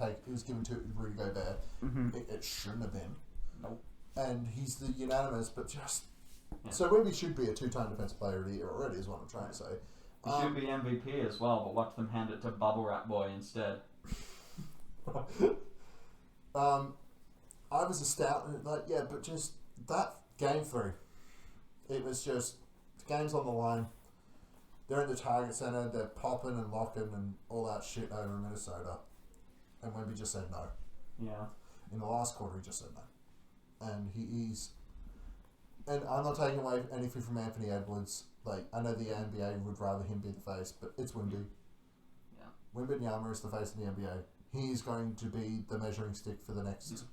given to Rudy Gobert. Mm-hmm. It shouldn't have been. Nope. And he's the unanimous, but just. Yeah. So Wemby should be a 2-time defensive player of the year already, is what I'm trying to say. He should be MVP as well, but watch them hand it to Bubble Wrap Boy instead. I was astounded, but just that game 3, it was just the game's on the line. They're in the Target Center, they're popping and locking and all that shit over in Minnesota, and Wemby just said no. Yeah. In the last quarter, he just said no, and he's. And I'm not taking away anything from Anthony Edwards. Like, I know the NBA would rather him be the face, but it's Wemby. Yeah. Wembanyama is the face of the NBA. He is going to be the measuring stick for the next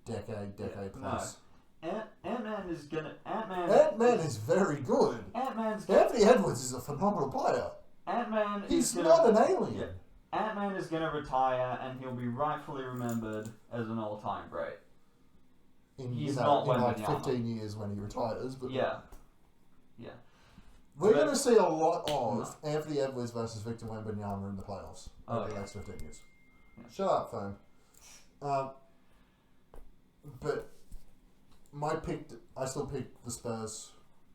decade plus. No. Ant-Man is gonna... Ant-Man is very good. Anthony Edwards is a phenomenal player. Ant-Man He's not an alien. Yeah. Ant-Man is gonna retire and he'll be rightfully remembered as an all-time great. In He's not like Wembanyama. 15 years when he retires. But yeah. Yeah. We're going to see a lot of Anthony Edwards versus Victor Wembanyama in the playoffs over the next 15 years. Yeah. Shut up, phone. But I still pick the Spurs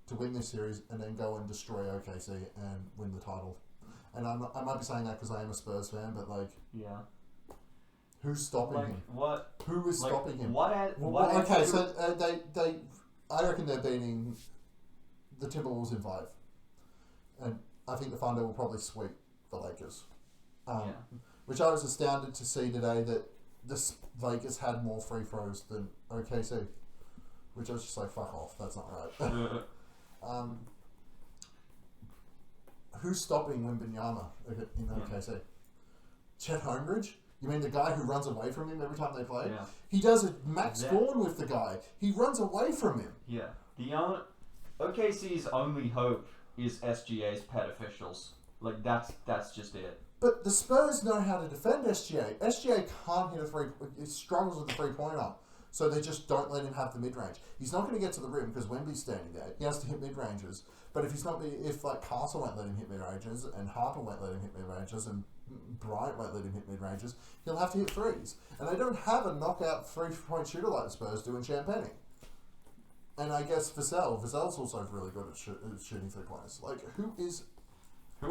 to win this series and then go and destroy OKC and win the title. And I might be saying that because I am a Spurs fan, but yeah. Who's stopping him? What? Who is stopping him? Okay, so I reckon they're beating the Timberwolves in 5, and I think the Thunder will probably sweep the Lakers. Which I was astounded to see today that the Lakers had more free throws than OKC, which I was just like, fuck off, that's not right. Who's stopping Wembanyama in OKC? Chet Holmgren? You mean the guy who runs away from him every time they play? Yeah. He does a max scoring with the guy. He runs away from him. Yeah. OKC's only hope is SGA's pet officials. Like, that's just it. But the Spurs know how to defend SGA. SGA can't hit a three. He struggles with the three-pointer. So they just don't let him have the mid-range. He's not going to get to the rim because Wemby's standing there. He has to hit mid-ranges. But if Castle won't let him hit mid-ranges, and Harper won't let him hit mid-ranges, and Bryant won't let him hit mid-ranges, he'll have to hit threes. And they don't have a knockout three-point shooter like the Spurs do in Champagne. And I guess Vassell's also really good at shooting three-pointers. Like, Who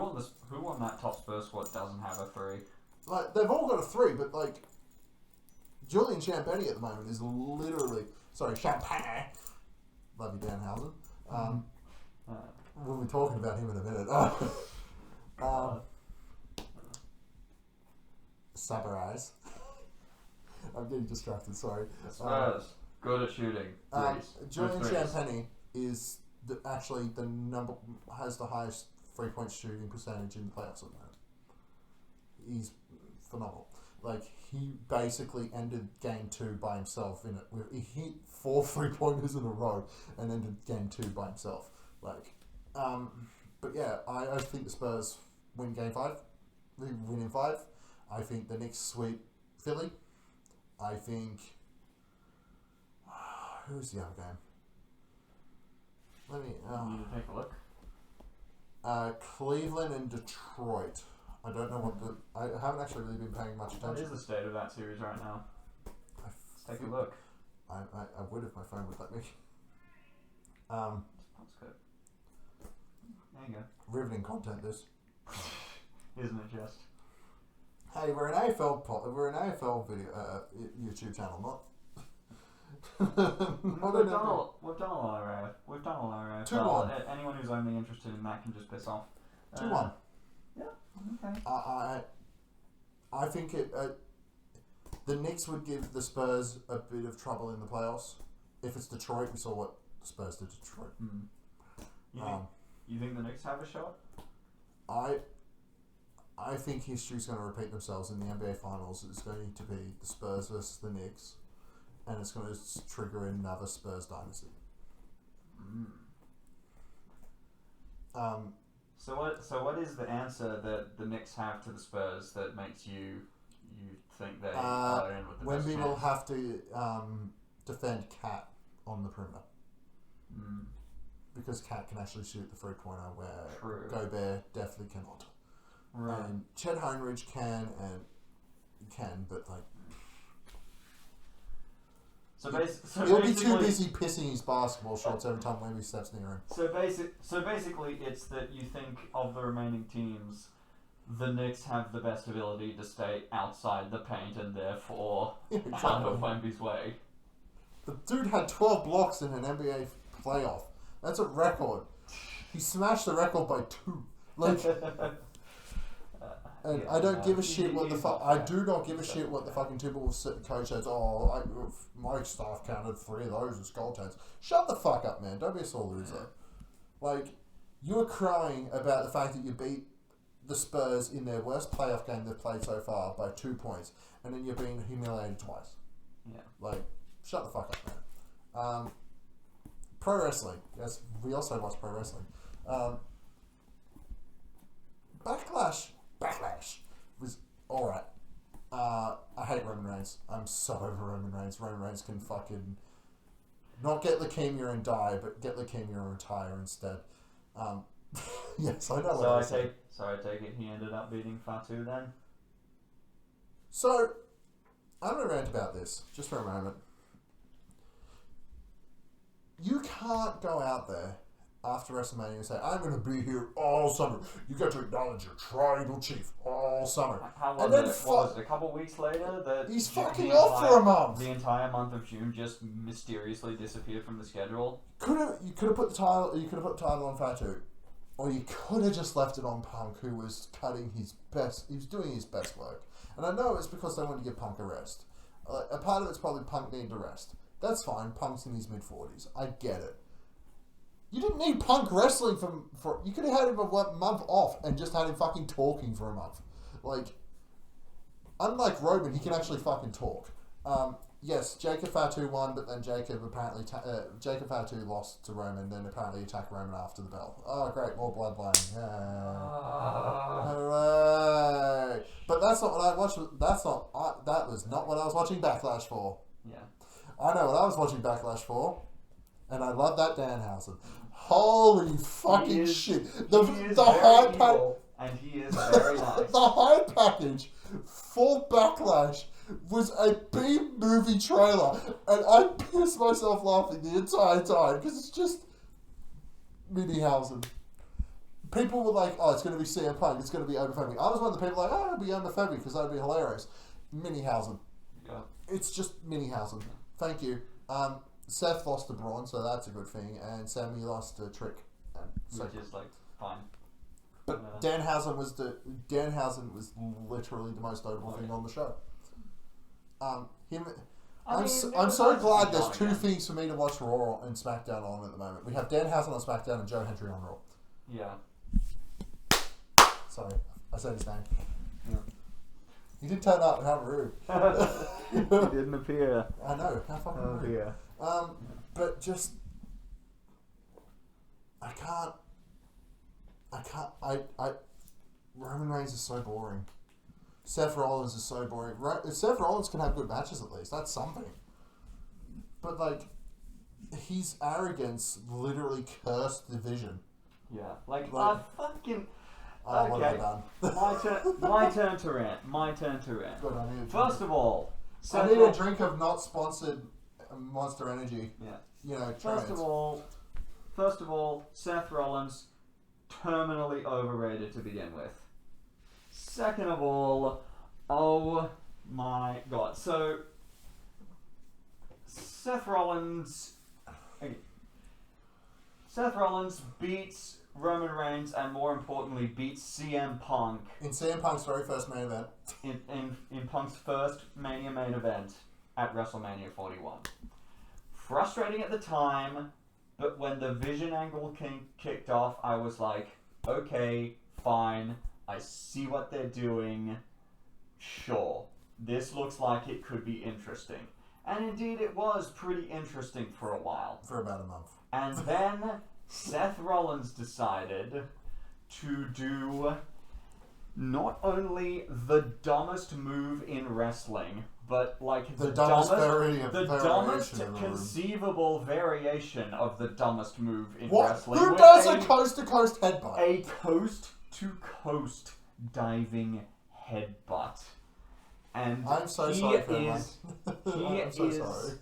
on that top Spurs squad doesn't have a 3? Like, they've all got a 3, but like Julian Champagny at the moment is literally Champagne. Love you, Danhausen. We'll be talking about him in a minute. Sabarize. I'm getting distracted. Sorry. Spurs good at shooting. Julian Champagny is has the highest 3-point shooting percentage in the playoffs at the moment. He's phenomenal. Like, he basically ended game 2 by himself in it. He hit 4 3-pointers in a row and ended game 2 by himself. Like, but yeah, I think the Spurs win game 5. They win in 5. I think the Knicks sweep Philly. I think who's the other game? Let me need to take a look. Cleveland and Detroit. I don't know I haven't actually really been paying much attention. What is the state of that series right now? Let's take a look. I would if my phone would let me. That's good. There you go. Riveting content, this. Isn't it just? Hey, we're an AFL video YouTube channel, not. We've done a lot of 2-1. Anyone who's only interested in that can just piss off. 2-1. Yeah. Okay. I think the Knicks would give the Spurs a bit of trouble in the playoffs. If it's Detroit, we saw what the Spurs did to Detroit. You think the Knicks have a shot? I think history's going to repeat themselves in the NBA Finals. It's going to be the Spurs versus the Knicks, and it's going to trigger another Spurs dynasty. So what is the answer that the Knicks have to the Spurs that makes you think they are in with the best Wemby chance? will have to defend Cat on the perimeter. Because Cat can actually shoot the three-pointer where Gobert definitely cannot. Right. And Chet Holmgren can, but like... He'll be too busy pissing his basketball shots every time Wemby steps near him. So basically, it's that you think of the remaining teams, the Knicks have the best ability to stay outside the paint and therefore out of Wemby's way. The dude had 12 blocks in an NBA playoff. That's a record. He smashed the record by 2. Like, and I don't give a shit what the fuck. I do not give a shit what the fucking Timberwolves coach says. My staff counted 3 of those as goaltends. Shut the fuck up, man. Don't be a sore loser. Like, you were crying about the fact that you beat the Spurs in their worst playoff game they've played so far by 2 points, and then you're being humiliated twice. Yeah. Like, shut the fuck up, man. Pro wrestling. Yes, we also watch pro wrestling. Backlash was alright. I hate Roman Reigns. I'm so over Roman Reigns. Roman Reigns can fucking not get leukemia and die, but get leukemia and retire instead. Yes, I know what So I I said. take it he ended up beating Fatu then? So, I'm going to rant about this, just for a moment. You can't go out there after WrestleMania and say, I'm going to be here all summer. You got to acknowledge your tribal chief all summer. How And was then it? What was it? A couple weeks later that He's the fucking off for a month. The entire month of June just mysteriously disappeared from the schedule. You could have put the title. You could have put the title on Fatu, or you could have just left it on Punk, who was cutting his best. He was doing his best work, and I know it's because they wanted to give Punk a rest. A part of it's probably Punk needed a rest. That's fine. Punk's in his mid-40s. I get it. You didn't need Punk wrestling for. You could have had him a month off and just had him fucking talking for a month. Like, unlike Roman, he can actually fucking talk. Yes, Jacob Fatu won, but then Jacob Fatu lost to Roman, then apparently attacked Roman after the bell. Oh, great, more bloodline. Hooray! But that's not what I watched. That was not what I was watching Backlash for. Yeah. I know what I was watching Backlash for, and I love that Danhausen. Holy fucking shit! The high package, and he is very nice. the high package for Backlash was a B movie trailer, and I pissed myself laughing the entire time because it's just Minihausen. People were like, "Oh, it's going to be CM Punk. It's going to be Oma Femi." I was one of the people like, "Oh, it'll be Oma Femi because that'd be hilarious." Minihausen. Yeah. It's just Minihausen. Thank you. Seth lost to Braun, so that's a good thing, and Sammy lost to Trick. Which is like fine. But Danhausen was literally the most notable thing on the show. I'm so glad there's two things for me to watch Raw and SmackDown on at the moment. We have Danhausen on SmackDown and Joe Hendry on Raw. Yeah. Sorry, I said his name. Yeah. He did turn up. How rude. He didn't appear. I know. How fucking rude. Yeah. But just Roman Reigns is so boring. Seth Rollins is so boring. Seth Rollins can have good matches at least. That's something. But like, his arrogance literally cursed the division. Yeah. Like fucking. Oh, what have I Okay. done? My turn to rant. Good, I need a First of all, I need a drink of not sponsored Monster Energy. Yeah. You know. First of all, Seth Rollins, terminally overrated to begin with. Second of all, oh my god. So, Seth Rollins beats Roman Reigns and more importantly beats CM Punk in CM Punk's very first main event. in Punk's first Mania main event at WrestleMania 41. Frustrating at the time, but when the Vision angle kicked off, I was like, okay, fine, I see what they're doing, sure, this looks like it could be interesting. And indeed it was pretty interesting for a while. For about a month. And then Seth Rollins decided to do not only the dumbest move in wrestling, but like the dumbest conceivable variation of the dumbest move in wrestling. Who does a coast-to-coast headbutt? A coast-to-coast diving headbutt. And I'm so sorry for him. I'm so sorry.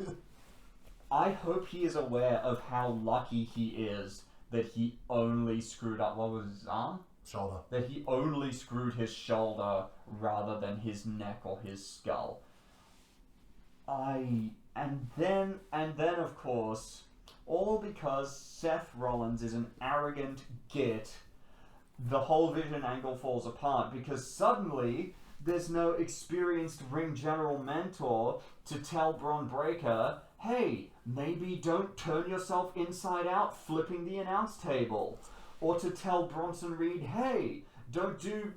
I hope he is aware of how lucky he is that he only screwed up, what was his arm? Shoulder. That he only screwed his shoulder rather than his neck or his skull. And then of course, all because Seth Rollins is an arrogant git, the whole Vision angle falls apart because suddenly there's no experienced ring general mentor to tell Braun Breaker, hey, maybe don't turn yourself inside out flipping the announce table. Or to tell Bronson Reed, hey, don't do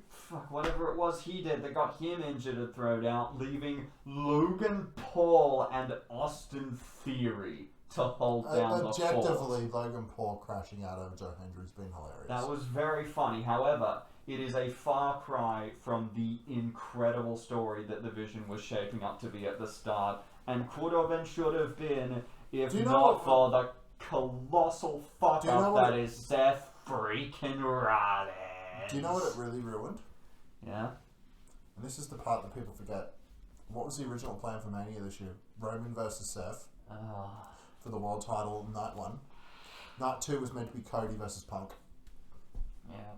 whatever it was he did that got him injured and thrown out, leaving Logan Paul and Austin Theory to hold down the fort. Objectively, Logan Paul crashing out over Joe Hendry's been hilarious. That was very funny. However, it is a far cry from the incredible story that the Vision was shaping up to be at the start, and could have and should have been if not for the colossal fuck up that is Seth freaking Rollins. Do you know what it really ruined? Yeah? And this is the part that people forget. What was the original plan for Mania this year? Roman versus Seth for the world title, night 1. Night 2 was meant to be Cody versus Punk. Yeah.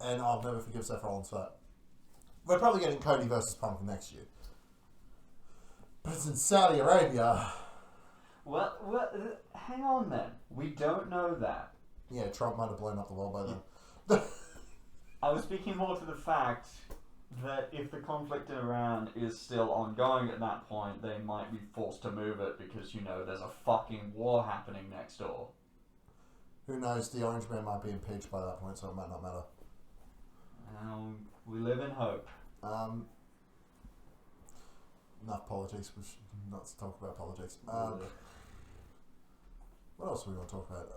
And I'll never forgive Seth Rollins for that. We're probably getting Cody versus Punk next year. But it's in Saudi Arabia. Well, hang on then. We don't know that. Yeah, Trump might have blown up the world by then. I was speaking more to the fact that if the conflict in Iran is still ongoing at that point, they might be forced to move it because, there's a fucking war happening next door. Who knows? The Orange Man might be impeached by that point, so it might not matter. We live in hope. Enough politics. We should not talk about politics. What else do we want to talk about?